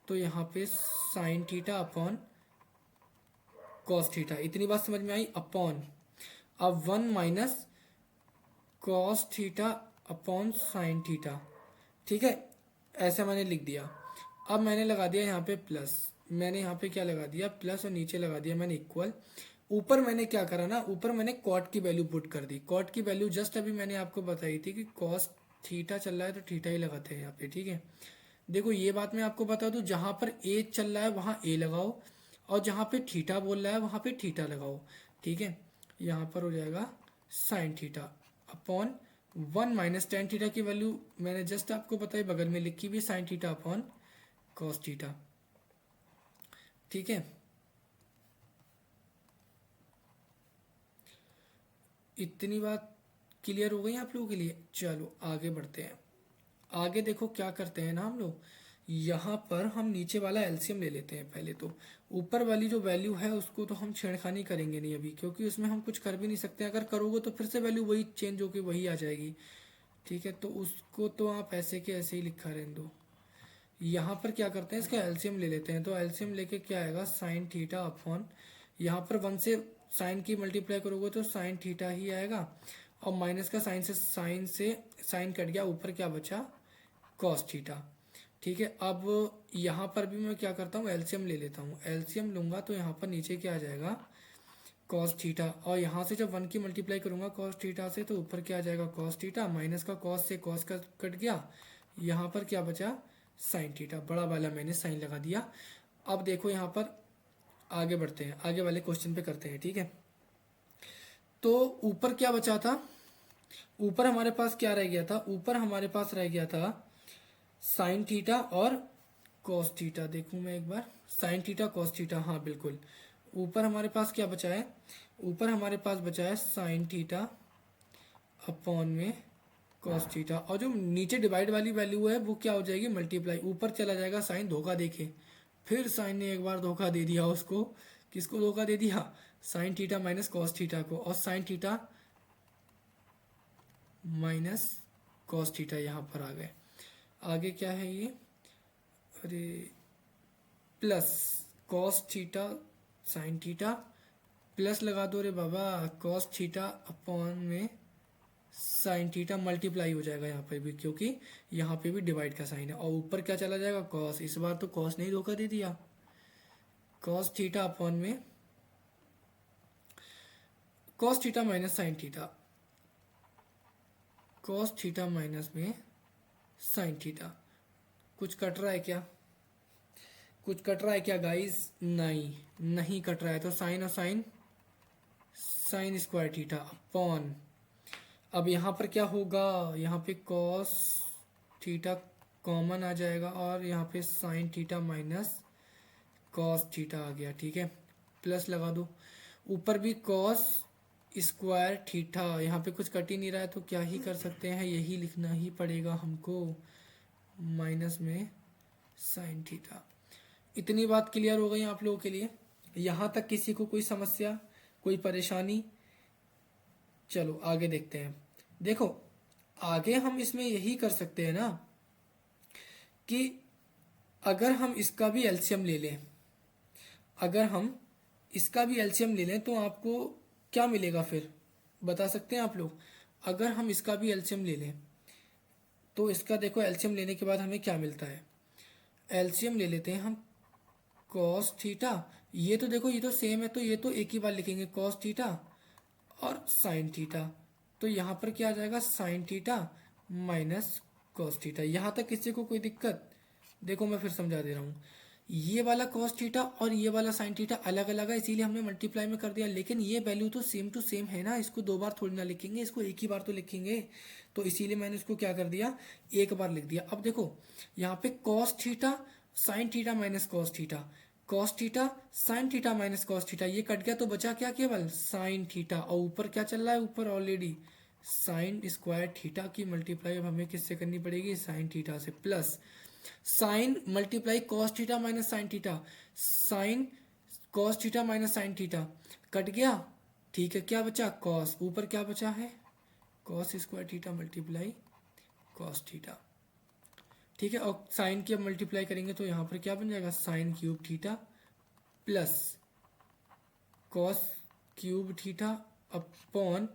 तो यहाँ पे sin theta upon cos theta, इतनी बात समझ में आई, अपॉन अब 1 - cos theta upon sin theta, ठीक है, ऐसा मैंने लिख दिया। अब मैंने लगा दिया यहाँ पे प्लस, मैंने यहाँ पे क्या लगा दिया, प्लस, और नीचे लगा दिया मैंने इक्वल। ऊपर मैंने क्या करा ना, ऊपर मैंने कॉट की वैल्यू पुट कर दी। कॉट की वैल्यू जस्ट अभी मैंने आपको बताई थी कि कॉस थीटा चल रहा है तो थीटा ही लगाते हैं यहाँ पे, ठीक है। देखो ये बात मैं आपको बता दूं, जहाँ पर ए चल रहा है वहाँ ए लगाओ, और जहाँ पे थीटा बोल रहा है वहाँ पे थीटा लगाओ, ठीक है। यहाँ पर हो जाएगा sign theta upon 1 - tan theta की वैल्यू मैंने जस्ट आपको बताई, बगल में लिखी भी sign theta upon cos theta, ठीक है। इतनी बात क्लियर हो गई आप लोगों के लिए। चलो आगे बढ़ते हैं। आगे देखो क्या करते हैं ना हम लोग, यहाँ पर हम नीचे वाला एलसीएम ले लेते हैं पहले तो। ऊपर वाली जो वैल्यू है उसको तो हम छेड़खानी करेंगे नहीं अभी, क्योंकि उसमें हम कुछ कर भी नहीं सकते। अगर करोगे तो फिर से वैल्यू वही चेंज होके वही आ जाएगी, ठीक है। तो उसको तो आप ऐसे के ऐसे ही लिखा रहने दो। यहाँ पर क्या करते हैं, इसका एलसीएम ले लेते हैं। तो एलसीएम लेके क्या आएगा, साइन थीटा अपॉन, यहाँ पर 1 से साइन की मल्टीप्लाई करोगे तो साइन थीटा ही आएगा, और माइनस का साइन से साइन कट गया, ऊपर क्या बचा, कॉस थीटा, ठीक है। अब यहाँ पर भी मैं क्या करता हूँ, एलसीएम ले लेता हूँ। एलसीएम लूंगा तो यहाँ पर नीचे क्या आ जाएगा, कॉस थीटा, और यहाँ से जब 1 की मल्टीप्लाई करूंगा कॉस थीटा से तो ऊपर क्या आ जाएगा, कॉस थीटा, माइनस का कॉस से कॉस का कट गया, यहाँ पर क्या बचा, साइन थीटा, बड़ा वाला मैंने साइन लगा दिया। अब देखो यहाँ पर आगे बढ़ते हैं, आगे वाले क्वेश्चन पे करते हैं, ठीक है। तो ऊपर क्या बचा था, ऊपर हमारे पास क्या रह गया था, ऊपर हमारे पास रह गया था साइन थीटा और कॉस थीटा। देखूं मैं एक बार, साइन थीटा कॉस थीटा, हाँ बिल्कुल। ऊपर हमारे पास क्या बचा है, ऊपर हमारे पास बचा है साइन थीटा अपॉन में कॉस थीटा, और जो नीचे डिवाइड वाली वैल्यू है वो क्या हो जाएगी, मल्टीप्लाई, ऊपर चला जाएगा साइन, धोखा देखे, फिर साइन ने एक बार धोखा दे दिया उसको, किसको धोखा दे दिया, sign theta minus cos theta को, और sign theta minus cos theta यहाँ पर आ गए। आगे क्या है ये, अरे plus cos theta sine theta, plus लगा दो रे बाबा, कॉस थीटा अपॉन में साइन थीटा, मल्टीप्लाई हो जाएगा यहाँ पे भी, क्योंकि यहाँ पे भी डिवाइड का साइन है, और ऊपर क्या चला जाएगा, कॉस, इस बार तो कॉस नहीं धोखा दे दिया, कॉस थीटा अपॉन में cos theta minus sine theta, cos theta minus में साइन थीटा। कुछ कट रहा है क्या, कुछ कट रहा है क्या गाइस, नहीं नहीं कट रहा है। तो साइन और sine, sine square theta upon, अब यहाँ पर क्या होगा, यहाँ पे कॉस थीटा कॉमन आ जाएगा, और यहाँ पे sine theta minus cos theta आ गया, ठीक है। प्लस लगा दो, ऊपर भी कॉस स्क्वायर थीटा, यहाँ पे कुछ कट ही नहीं रहा है तो क्या ही कर सकते हैं, यही लिखना ही पड़ेगा हमको, माइनस में साइन थीटा। इतनी बात क्लियर हो गई आप लोगों के लिए, यहाँ तक किसी को कोई समस्या, कोई परेशानी। चलो आगे देखते हैं। देखो आगे हम इसमें यही कर सकते हैं ना, कि अगर हम इसका भी एलसीएम ले लें, अगर हम इसका भी एलसीएम ले लें तो आपको क्या मिलेगा फिर, बता सकते हैं आप लोग। अगर हम इसका भी एलसीएम ले लें तो इसका देखो एलसीएम लेने के बाद हमें क्या मिलता है, एलसीएम ले लेते हैं हम, कॉस थीटा, ये तो देखो ये तो सेम है, तो ये तो एक ही बार लिखेंगे, कॉस थीटा और साइन थीटा, तो यहाँ पर क्या आ जाएगा, sign theta minus cos theta. यहाँ तक किसी को कोई दिक्कत, देखो मैं फिर समझा दे रहा हूँ। ये वाला कॉस थीटा और ये वाला साइन थीटा अलग अलग है, इसीलिए हमने मल्टीप्लाई में कर दिया, लेकिन ये वैल्यू तो सेम टू सेम है ना, इसको दो बार थोड़ी ना लिखेंगे, इसको एक ही बार तो लिखेंगे। तो इसीलिए मैंने इसको क्या कर दिया, एक बार लिख दिया। अब देखो यहाँ पे cos theta sine theta minus cos theta, cos theta sine theta minus cos theta, ये कट गया तो बचा क्या, केवल साइन थीटा। और ऊपर क्या चल रहा है, ऊपर ऑलरेडी साइन स्क्वायर थीटा की मल्टीप्लाई अब हमें किससे करनी पड़ेगी, साइन थीटा से, plus sign multiply cos theta minus sine theta, sine cos theta minus sine theta cut गया, ठीक है, क्या बचा, कॉस, ऊपर क्या बचा है, cos square theta multiply cos theta, ठीक है। और साइन की अब मल्टीप्लाई करेंगे तो यहाँ पर क्या बन जाएगा, sine cube theta plus cos cube theta upon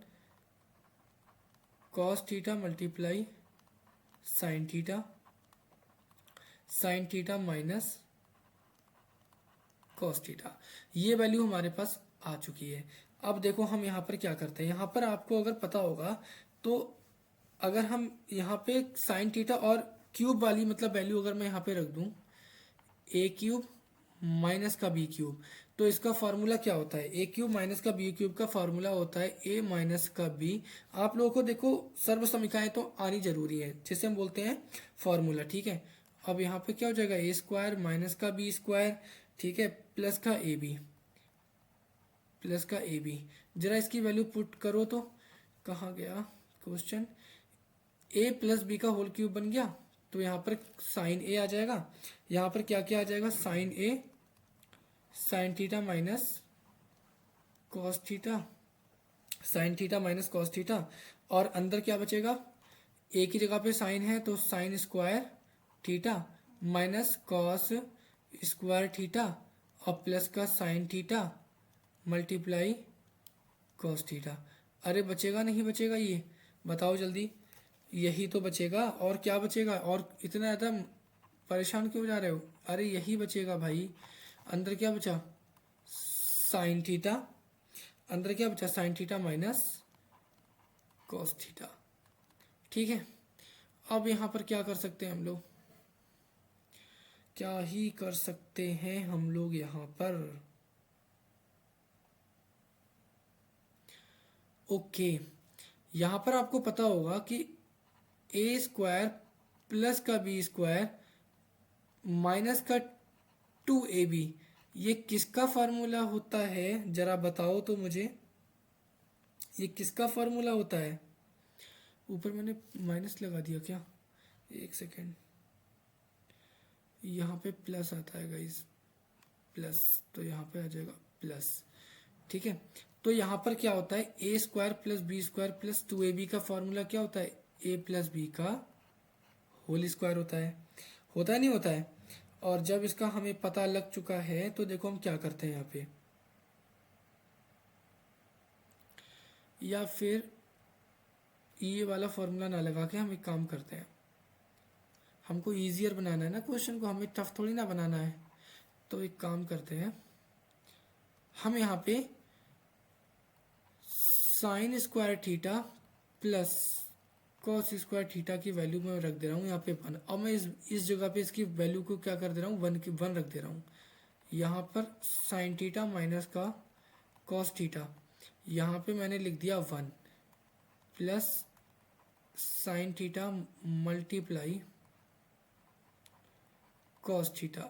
cos theta multiply sine theta, sine theta minus cos theta. ये वैल्यू हमारे पास आ चुकी है। अब देखो हम यहाँ पर क्या करते हैं, यहाँ पर आपको अगर पता होगा तो अगर हम यहाँ पे साइन थीटा और क्यूब वाली मतलब वैल्यू अगर मैं यहाँ पे रख दूँ ए क्यूब माइनस का बी क्यूब, तो इसका फार्मूला क्या होता है, ए क्यूब माइनस का बी क्यूब का फार्मूला होता है ए माइनस का बी। आप लोगों को देखो सर्वसमीकाएं तो आनी जरूरी है, जिसे हम बोलते हैं फार्मूला, ठीक है। अब यहाँ पे क्या हो जाएगा, ए स्क्वायर माइनस का बी स्क्वायर, ठीक है, प्लस का ए बी, प्लस का ए बी। जरा इसकी वैल्यू पुट करो तो कहाँ गया क्वेश्चन, ए प्लस बी का होल क्यूब बन गया, तो यहाँ पर साइन ए आ जाएगा, यहाँ पर क्या क्या आ जाएगा, sine A sine theta minus cos theta, sine theta minus cos theta, और अंदर क्या बचेगा, ए की जगह पे साइन है तो sign square theta minus cos square theta और प्लस का sine theta multiply cos theta. अरे बचेगा नहीं बचेगा, ये बताओ जल्दी, यही तो बचेगा, और क्या बचेगा, और इतना ज़्यादा परेशान क्यों जा रहे हो, अरे यही बचेगा भाई। अंदर क्या बचा, साइन थीटा, अंदर क्या बचा, sign theta minus cos theta, ठीक है। अब यहाँ पर क्या कर सकते हैं हम लोग, क्या ही कर सकते हैं हम लोग यहाँ पर, ओके। यहाँ पर आपको पता होगा कि ए स्क्वायर प्लस का बी स्क्वायर माइनस का 2ab, ये किसका फार्मूला होता है, जरा बताओ तो मुझे, ये किसका फार्मूला होता है। ऊपर मैंने माइनस लगा दिया क्या, एक सेकेंड, यहाँ पे प्लस आता है गाइस, प्लस, तो यहाँ पे आ जाएगा प्लस, ठीक है। तो यहाँ पर क्या होता है, A square plus B square plus 2ab का फॉर्मूला क्या होता है, ए प्लस बी का होल स्क्वायर होता है नहीं होता है। और जब इसका हमें पता लग चुका है तो देखो हम क्या करते हैं यहाँ पे, या फिर ये वाला फॉर्मूला ना लगा के हम एक काम करते हैं, हमको इजियर बनाना है ना क्वेश्चन को, हमें टफ थोड़ी ना बनाना है। तो एक काम करते हैं, हम यहाँ पे sign square theta plus cos square theta की वैल्यू मैं रख दे रहा हूँ यहाँ पे 1। अब मैं इस जगह पे इसकी वैल्यू को क्या कर दे रहा हूँ, 1 रख दे रहा हूँ। यहाँ पर साइन थीटा माइनस का कॉस थीटा, यहाँ पे मैंने लिख दिया 1 plus sine theta multiply cos theta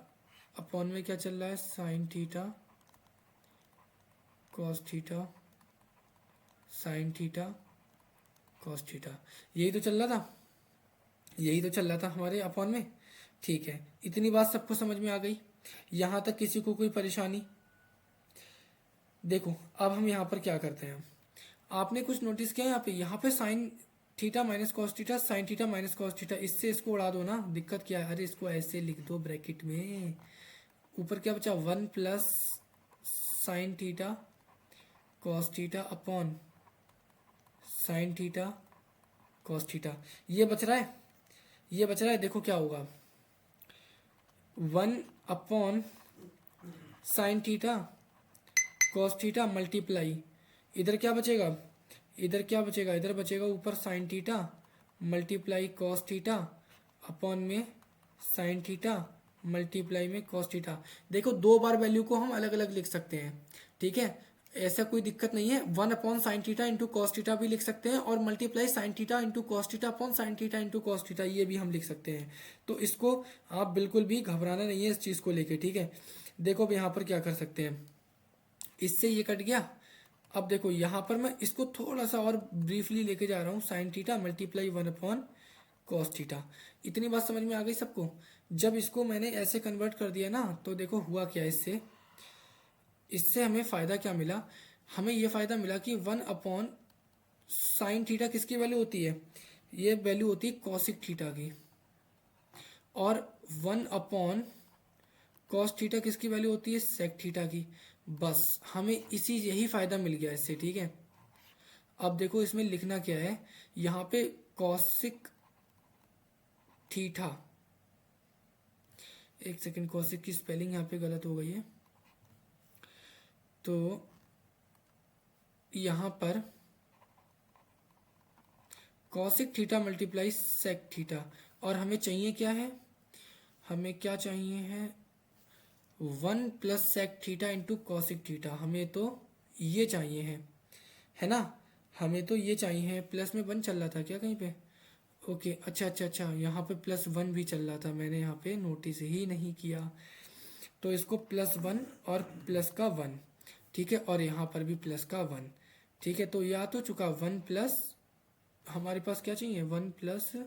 upon में क्या चल रहा है, sine theta cos theta sine theta cos theta, यही तो चल रहा था, यही तो चल रहा था हमारे अपॉन में, ठीक है। इतनी बात सबको समझ में आ गई, यहाँ तक किसी को कोई परेशानी। देखो अब हम यहाँ पर क्या करते हैं, आपने कुछ नोटिस किया यहाँ पे sine theta minus cos theta sine theta minus cos theta, इससे इसको उड़ा दो ना, दिक्कत क्या है, अरे इसको ऐसे लिख दो ब्रैकेट में, ऊपर क्या बचा 1 plus sine theta cos theta upon sine theta cos theta, ये बच रहा है, ये बच रहा है। देखो क्या होगा, 1 upon sine theta cos theta multiply, इधर क्या बचेगा, इधर क्या बचेगा, इधर बचेगा ऊपर sine theta multiply cos theta upon में साइन थीटा मल्टीप्लाई में कॉस थीटा। देखो दो बार वैल्यू को हम अलग अलग लिख सकते हैं, ठीक है, ऐसा कोई दिक्कत नहीं है। 1/sin theta into cos theta भी लिख सकते हैं, और multiply sine theta into cos theta upon sine theta into cos theta, ये भी हम लिख सकते हैं। तो इसको आप बिल्कुल भी घबराना नहीं है इस चीज़ को लेके, ठीक है। देखो अब यहाँ पर क्या कर सकते हैं, इससे ये कट गया। अब देखो यहाँ पर मैं इसको थोड़ा सा और ब्रीफली लेके जा रहा हूँ, साइन थीटा मल्टीप्लाई 1/कॉस थीटा। इतनी बात समझ में आ गई सबको? जब इसको मैंने ऐसे कन्वर्ट कर दिया ना, तो देखो हुआ क्या इससे, इससे हमें फ़ायदा क्या मिला, हमें ये फ़ायदा मिला कि 1/साइन थीटा किसकी वैल्यू होती है, ये वैल्यू होती है कॉसिक थीटा की, और 1/कॉस थीटा किसकी वैल्यू होती है, सेक थीटा की। बस हमें इसी यही फ़ायदा मिल गया इससे, ठीक है। अब देखो इसमें लिखना क्या है, यहाँ पे कॉसिक थीटा, एक सेकंड, कॉसिक की स्पेलिंग यहाँ पे गलत हो गई है, तो यहाँ पर cosec theta multiply sec theta, और हमें चाहिए क्या है, हमें क्या चाहिए है, 1+सेक थीटा इंटू कॉसिक थीटा, हमें तो ये चाहिए है ना, हमें तो ये चाहिए है। प्लस में 1 चल रहा था क्या कहीं पे? ओके, अच्छा अच्छा अच्छा, यहाँ पे +1 भी चल रहा था, मैंने यहाँ पे नोटिस ही नहीं किया। तो इसको +1 और प्लस का 1, ठीक है, और यहाँ पर भी प्लस का 1, ठीक है। तो या तो चुका 1 प्लस, हमारे पास क्या चाहिए, 1+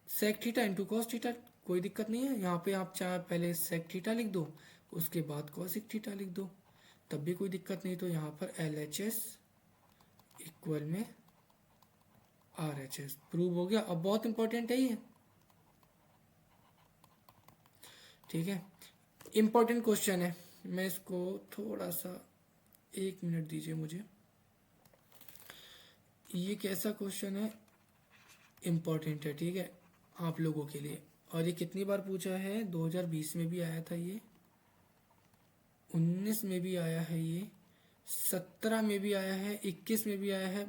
sec theta into cos theta, कोई दिक्कत नहीं है। यहाँ पे आप चाहे पहले सेक थीटा लिख दो, उसके बाद कॉसिक थीटा लिख दो, तब भी कोई दिक्कत नहीं। तो यहाँ पर LHS इक्वल में RHS प्रूव हो गया। अब बहुत इंपॉर्टेंट है ये, ठीक है, इंपॉर्टेंट क्वेश्चन है। मैं इसको थोड़ा सा 1 मिनट दीजिए मुझे। ये कैसा क्वेश्चन है, इम्पॉर्टेंट है, ठीक है, आप लोगों के लिए। और ये कितनी बार पूछा है, 2020 में भी आया था ये, 19 में भी आया है ये, 17 में भी आया है, 21 में भी आया है,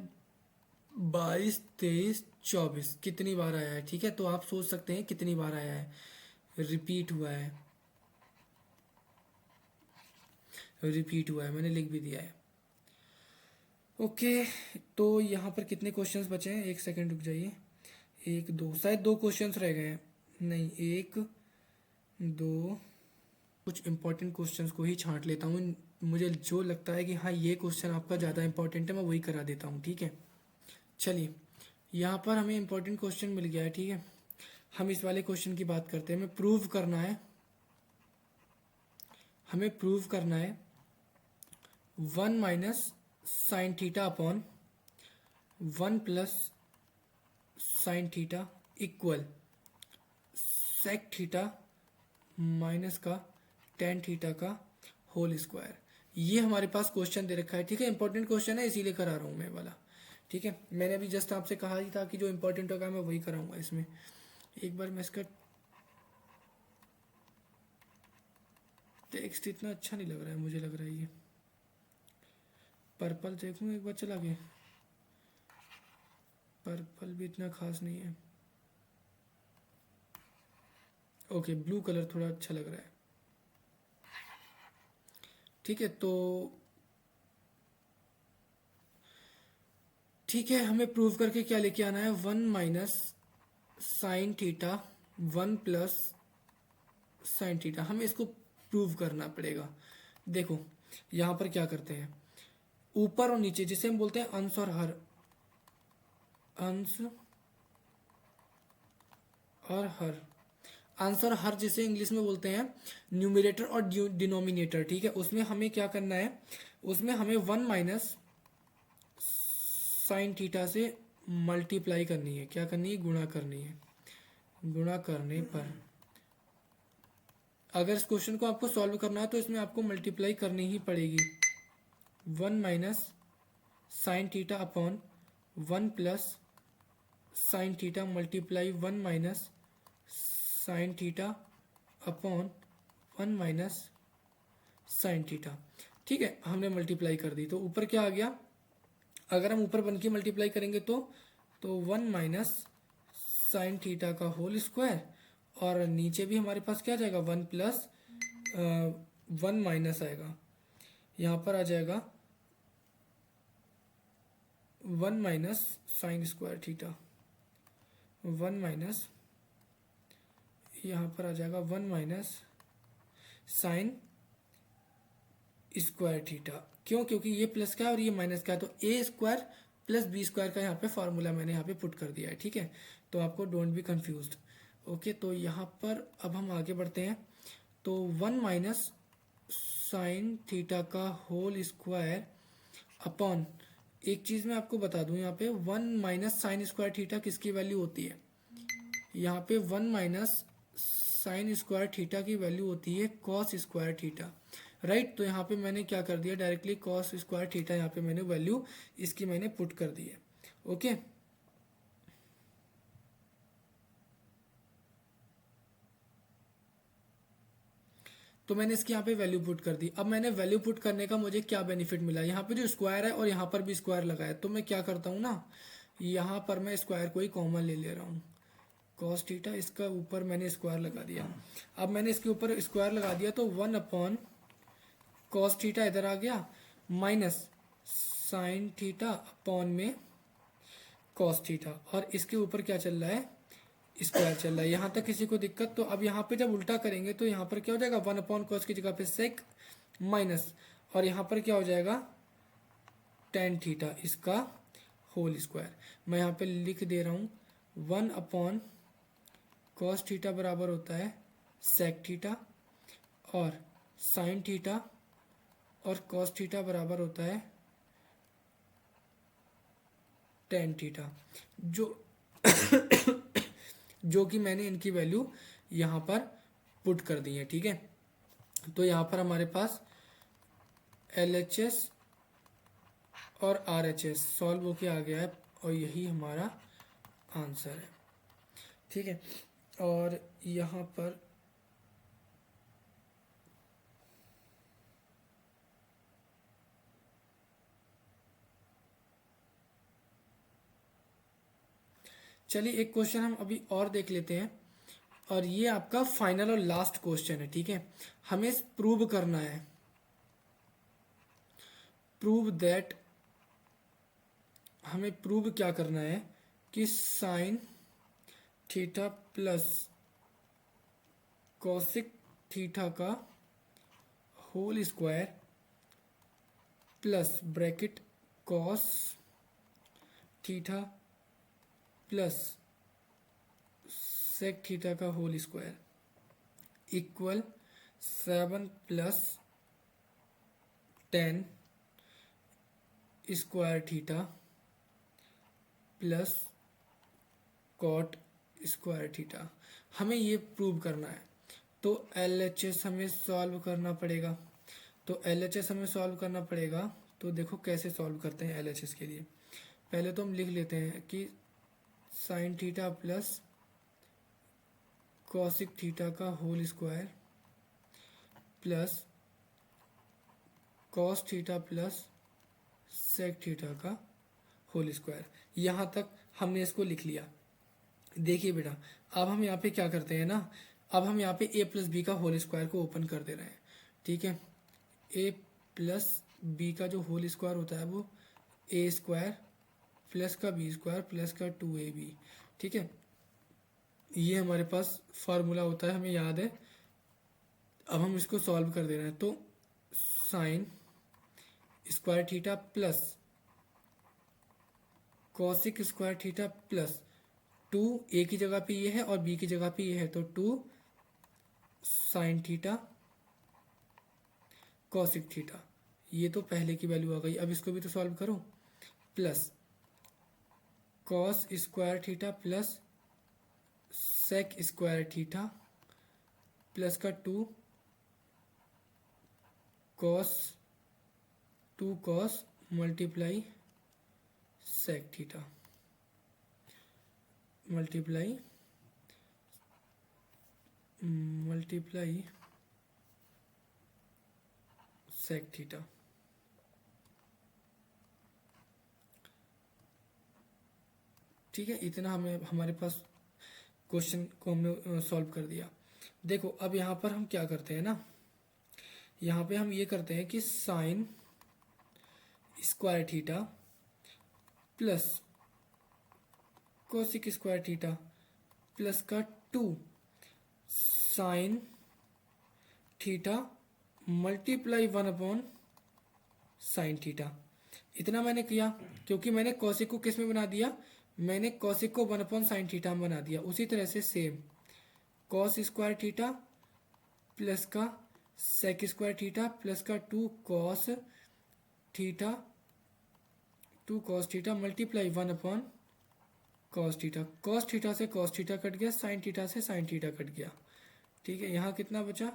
22, 23, 24, कितनी बार आया है, ठीक है। तो आप सोच सकते हैं कितनी बार आया है, रिपीट हुआ है, रिपीट हुआ है, मैंने लिख भी दिया है। ओके, तो यहाँ पर कितने क्वेश्चंस बचे हैं, एक सेकंड रुक जाइए, 1 2, शायद 2 क्वेश्चंस रह गए हैं, नहीं 1 2, कुछ इंपॉर्टेंट क्वेश्चंस को ही छांट लेता हूँ, मुझे जो लगता है कि हाँ ये क्वेश्चन आपका ज़्यादा इंपॉर्टेंट है, मैं वही करा देता हूँ, ठीक है। चलिए, यहाँ पर हमें इंपॉर्टेंट क्वेश्चन मिल गया है, ठीक है। हम इस वाले क्वेश्चन की बात करते हैं, हमें प्रूव करना है, हमें प्रूव करना है 1-साइन थीटा अपॉन 1+साइन theta equal sec theta minus का टेन थीटा का होल स्क्वायर। ये हमारे पास क्वेश्चन दे रखा है, ठीक है, इंपॉर्टेंट क्वेश्चन है, इसीलिए करा रहा हूँ मैं वाला, ठीक है। मैंने अभी जस्ट आपसे कहा ही था कि जो इंपॉर्टेंट होगा मैं वही कराऊंगा इसमें। एक बार मैं इसका टेक्स्ट इतना अच्छा नहीं लग रहा है, मुझे लग रहा है ये पर्पल देखूँ एक बार चला के, पर्पल भी इतना खास नहीं है, ओके ब्लू कलर थोड़ा अच्छा लग रहा है, ठीक है। तो ठीक है, हमें प्रूव करके क्या लेके आना है, 1-साइन थीटा 1+साइन थीटा, हमें इसको प्रूव करना पड़ेगा। देखो यहाँ पर क्या करते हैं, ऊपर और नीचे जिसे हम बोलते हैं अंश और हर, अंश और हर, अंश और हर जिसे इंग्लिश में बोलते हैं न्यूमरेटर और डिनोमिनेटर, ठीक है। उसमें हमें क्या करना है, उसमें हमें 1-साइन थीटा से मल्टीप्लाई करनी है, क्या करनी है, गुणा करनी है। गुणा करने पर अगर इस क्वेश्चन को आपको सॉल्व करना है तो इसमें आपको मल्टीप्लाई करनी ही पड़ेगी। 1-साइन थीटा अपॉन 1+साइन theta multiply one minus sine theta upon one minus sine theta, ठीक है। हमने मल्टीप्लाई कर दी तो ऊपर क्या आ गया, अगर हम ऊपर 1 की मल्टीप्लाई करेंगे तो 1-साइन थीटा का होल स्क्वायर और नीचे भी हमारे पास क्या आ जाएगा, 1 प्लस 1 माइनस आएगा, यहाँ पर आ जाएगा 1 minus sign square theta, 1 minus, यहाँ पर आ जाएगा 1 माइनस साइन स्क्वायर थीटा। क्यों? क्योंकि ये प्लस का है और ये माइनस का है, तो ए स्क्वायर प्लस बी स्क्वायर का यहाँ पे फॉर्मूला मैंने यहाँ पे पुट कर दिया है, ठीक है। तो आपको डोंट बी कंफ्यूज्ड। ओके, तो यहाँ पर अब हम आगे बढ़ते हैं। तो 1 माइनस साइन थीटा का होल स्क्वायर अपॉन, एक चीज़ मैं आपको बता दूं, यहाँ पे 1 माइनस साइन स्क्वायर थीटा किसकी वैल्यू होती है, यहाँ पे 1 माइनस साइन स्क्वायर थीटा की वैल्यू होती है कॉस स्क्वायर थीटा, राइट। तो यहाँ पे मैंने क्या कर दिया, डायरेक्टली कॉस स्क्वायर थीटा यहाँ पे मैंने वैल्यू इसकी मैंने पुट कर दी है। ओके, तो मैंने इसकी यहाँ पे वैल्यू पुट कर दी। अब मैंने वैल्यू पुट करने का मुझे क्या बेनिफिट मिला, यहाँ पे जो स्क्वायर है और यहाँ पर भी स्क्वायर लगा है, तो मैं क्या करता हूँ ना, यहाँ पर मैं स्क्वायर को ही कॉमन ले रहा हूँ, कॉस थीटा, इसका ऊपर मैंने स्क्वायर लगा दिया। अब मैंने इसके ऊपर स्क्वायर लगा दिया तो 1 अपॉन कॉस थीटा इधर आ गया, माइनस साइन थीटा अपॉन में कॉस थीटा, और इसके ऊपर क्या चल रहा है, स्क्वायर चल रहा है। यहाँ तक किसी को दिक्कत? तो अब यहाँ पे जब उल्टा करेंगे तो यहाँ पर क्या हो जाएगा, 1 अपॉन कॉस की जगह पे सेक माइनस, और यहाँ पर क्या हो जाएगा, टेन थीटा, इसका होल स्क्वायर। मैं यहाँ पे लिख दे रहा हूँ 1 अपॉन कॉस थीटा बराबर होता है सेक थीटा, और साइन थीटा और कॉस थीटा बराबर होता है टेन थीटा, जो कि मैंने इनकी वैल्यू यहाँ पर पुट कर दी है, ठीक है। तो यहाँ पर हमारे पास LHS और RHS सॉल्व होके आ गया है, और यही हमारा आंसर है, ठीक है। और यहाँ पर चलिए एक क्वेश्चन हम अभी और देख लेते हैं, और ये आपका फाइनल और लास्ट क्वेश्चन है, ठीक है। हमें प्रूव करना है, प्रूव दैट, हमें प्रूव क्या करना है कि sine theta plus cosec theta का whole square plus bracket cos theta plus sec theta का whole square equal 7 plus 10 square theta plus cot square theta, हमें ये प्रूव करना है। तो LHS हमें सॉल्व करना पड़ेगा, तो LHS हमें सॉल्व करना पड़ेगा। तो देखो कैसे सॉल्व करते हैं LHS के लिए। पहले तो हम लिख लेते हैं कि sine theta plus cosec theta का whole square plus cos theta plus sec theta का होल स्क्वायर। यहाँ तक हमने इसको लिख लिया। देखिए बेटा, अब हम यहाँ पे क्या करते हैं ना, अब हम यहाँ पे a प्लस बी का होल स्क्वायर को ओपन कर दे रहे हैं, ठीक है। a प्लस बी का जो होल स्क्वायर होता है वो a स्क्वायर प्लस का b स्क्वायर प्लस का 2ab, ठीक है। ये हमारे पास फार्मूला होता है, हमें याद है। अब हम इसको सॉल्व कर दे रहे हैं, तो sign square theta plus cosec square theta plus 2, ए की जगह पे ये है और बी की जगह पे ये है, तो 2 साइन थीटा कॉसिक थीटा, ये तो पहले की वैल्यू आ गई। अब इसको भी तो सॉल्व करो, plus cos square theta plus sec square theta plus का 2 cos multiply sec theta multiply sec theta. ठीक है, इतना हमें हमारे पास क्वेश्चन को हमने सॉल्व कर दिया। देखो अब यहाँ पर हम क्या करते हैं ना, यहाँ पे हम ये करते हैं कि sign square theta plus cosec square theta plus का 2 sine theta multiply 1 upon sine theta. इतना मैंने किया क्योंकि मैंने कॉसिक को किस में बना दिया, मैंने कॉसिक को 1 अपॉन साइन थीटा में बना दिया। उसी तरह से same cos square theta plus का सेक स्क्वायर थीटा प्लस का 2 cos theta multiply 1 upon cos theta. Cos theta से कॉस थीटा कट गया, साइन थीटा से साइन थीटा कट गया। ठीक है, यहाँ कितना बचा,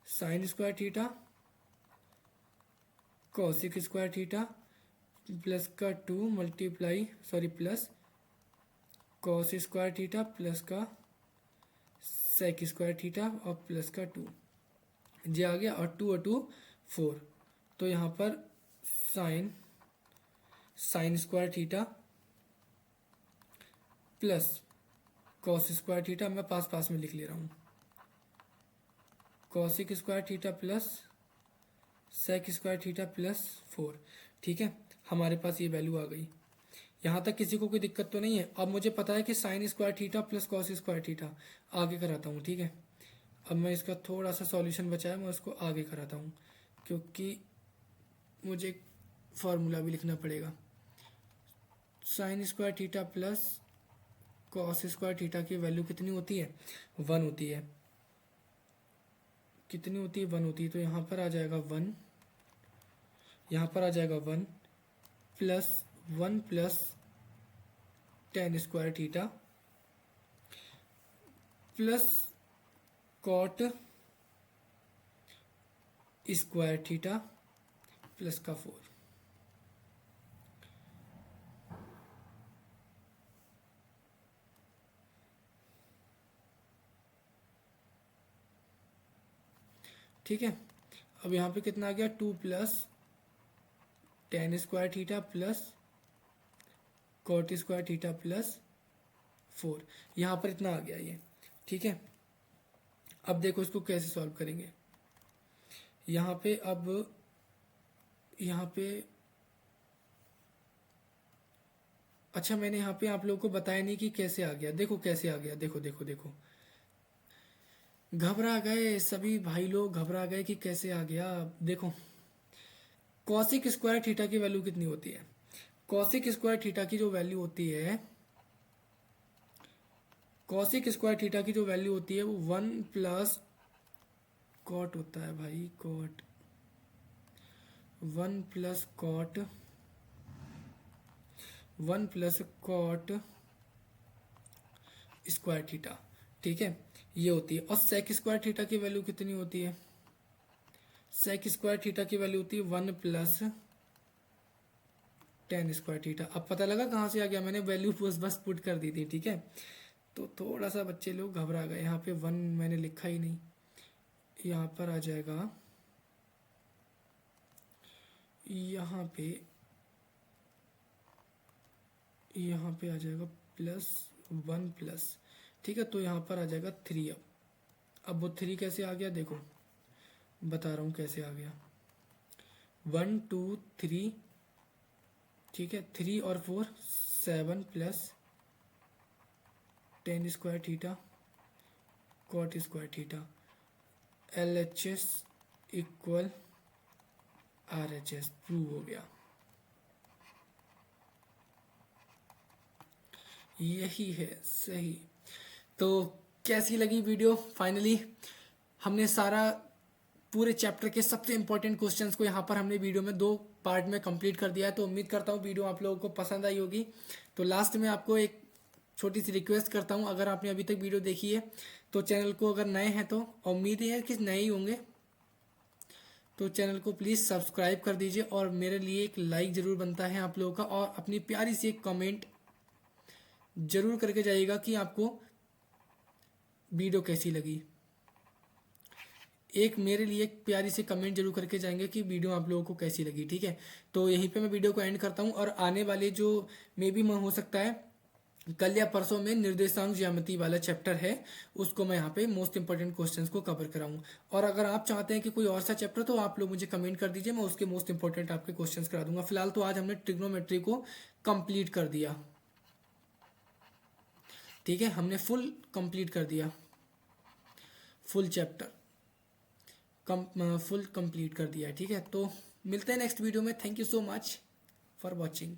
sign square theta cosec square theta plus का 2 plus cos square theta plus का सेक स्क्वायर थीटा और प्लस का 2 जे आ गया, और 2 और 2 4। तो यहाँ पर sine square theta plus cos square theta, मैं पास में लिख ले रहा हूँ, cosec square theta plus sec square theta plus 4। ठीक है, हमारे पास ये वैल्यू आ गई। यहाँ तक किसी को कोई दिक्कत तो नहीं है। अब मुझे पता है कि sign square theta plus cos square theta आगे कराता हूँ। ठीक है, अब मैं इसका थोड़ा सा सॉल्यूशन बचा है, मैं उसको आगे कराता हूँ क्योंकि मुझे एक फार्मूला भी लिखना पड़ेगा। Sign square theta plus cos square theta की वैल्यू कितनी होती है, 1 होती है। कितनी होती है, 1 होती है। तो यहाँ पर आ जाएगा 1, यहाँ पर आ जाएगा 1 plus tan square theta plus cot square theta plus का 4। ठीक है, अब यहाँ पे कितना आ गया, 2 plus tan square theta plus cot square theta plus 4। यहाँ पर इतना आ गया ये। ठीक है, अब देखो इसको कैसे सॉल्व करेंगे। यहाँ पे अच्छा, मैंने यहाँ पे आप लोगों को बताया नहीं कि कैसे आ गया। देखो कैसे आ गया, देखो घबरा गए सभी भाई लोग, घबरा गए कि कैसे आ गया। देखो कॉसिक स्क्वायर थीटा की वैल्यू कितनी होती है, कॉसिक स्क्वायर थीटा की जो वैल्यू होती है, कॉसिक स्क्वायर थीटा की जो वैल्यू होती है वो 1 प्लस कॉट होता है भाई, cot 1 plus cot square theta. ठीक है, ये होती है। और सेक स्क्वायर थीटा की वैल्यू कितनी होती है, सेक स्क्वायर थीटा की वैल्यू होती है 1 प्लस टेन स्क्वायर थीटा। अब पता लगा कहाँ से आ गया, मैंने वैल्यू बस पुट कर दी थी। ठीक है, तो थोड़ा सा बच्चे लोग घबरा गए। यहाँ पे 1 मैंने लिखा ही नहीं, यहाँ पर आ जाएगा, यहाँ पे आ जाएगा प्लस 1 प्लस। ठीक है, तो यहाँ पर आ जाएगा 3। अब वो 3 कैसे आ गया, देखो बता रहा हूँ कैसे आ गया। 1 2 3, ठीक है, 3 और 4 7 plus tan square theta cot square theta LHS equal RHS prove हो गया। यही है सही। तो कैसी लगी वीडियो, फाइनली हमने सारा पूरे चैप्टर के सबसे इंपॉर्टेंट क्वेश्चंस को यहाँ पर हमने वीडियो में 2 पार्ट में कंप्लीट कर दिया है। तो उम्मीद करता हूँ वीडियो आप लोगों को पसंद आई होगी। तो लास्ट में आपको एक छोटी सी रिक्वेस्ट करता हूँ, अगर आपने अभी तक वीडियो देखी है तो चैनल को, अगर नए हैं तो उम्मीद है कि नए ही होंगे, तो चैनल को प्लीज़ सब्सक्राइब कर दीजिए और मेरे लिए एक लाइक ज़रूर बनता है आप लोगों का, और अपनी प्यारी सी एक कमेंट ज़रूर करके जाइएगा कि आपको वीडियो कैसी लगी। एक मेरे लिए एक प्यारी सी कमेंट जरूर करके जाएंगे कि वीडियो आप लोगों को कैसी लगी। ठीक है, तो यहीं पे मैं वीडियो को एंड करता हूँ, और आने वाले जो मे भी हो सकता है कल या परसों में निर्देशांक ज्यामिति वाला चैप्टर है, उसको मैं यहाँ पे मोस्ट इंपॉर्टेंट क्वेश्चंस को कवर कराऊँ। और अगर आप चाहते हैं कि कोई और सा चैप्टर, तो आप लोग मुझे कमेंट कर दीजिए, मैं उसके मोस्ट इंपॉर्टेंट आपके क्वेश्चंस करा दूंगा। फिलहाल तो आज हमने ट्रिग्नोमेट्री को कंप्लीट कर दिया, ठीक है, हमने फुल कंप्लीट कर दिया, फुल चैप्टर फुल कंप्लीट कर दिया है, ठीक है। तो मिलते हैं नेक्स्ट वीडियो में। Thank you so much for watching.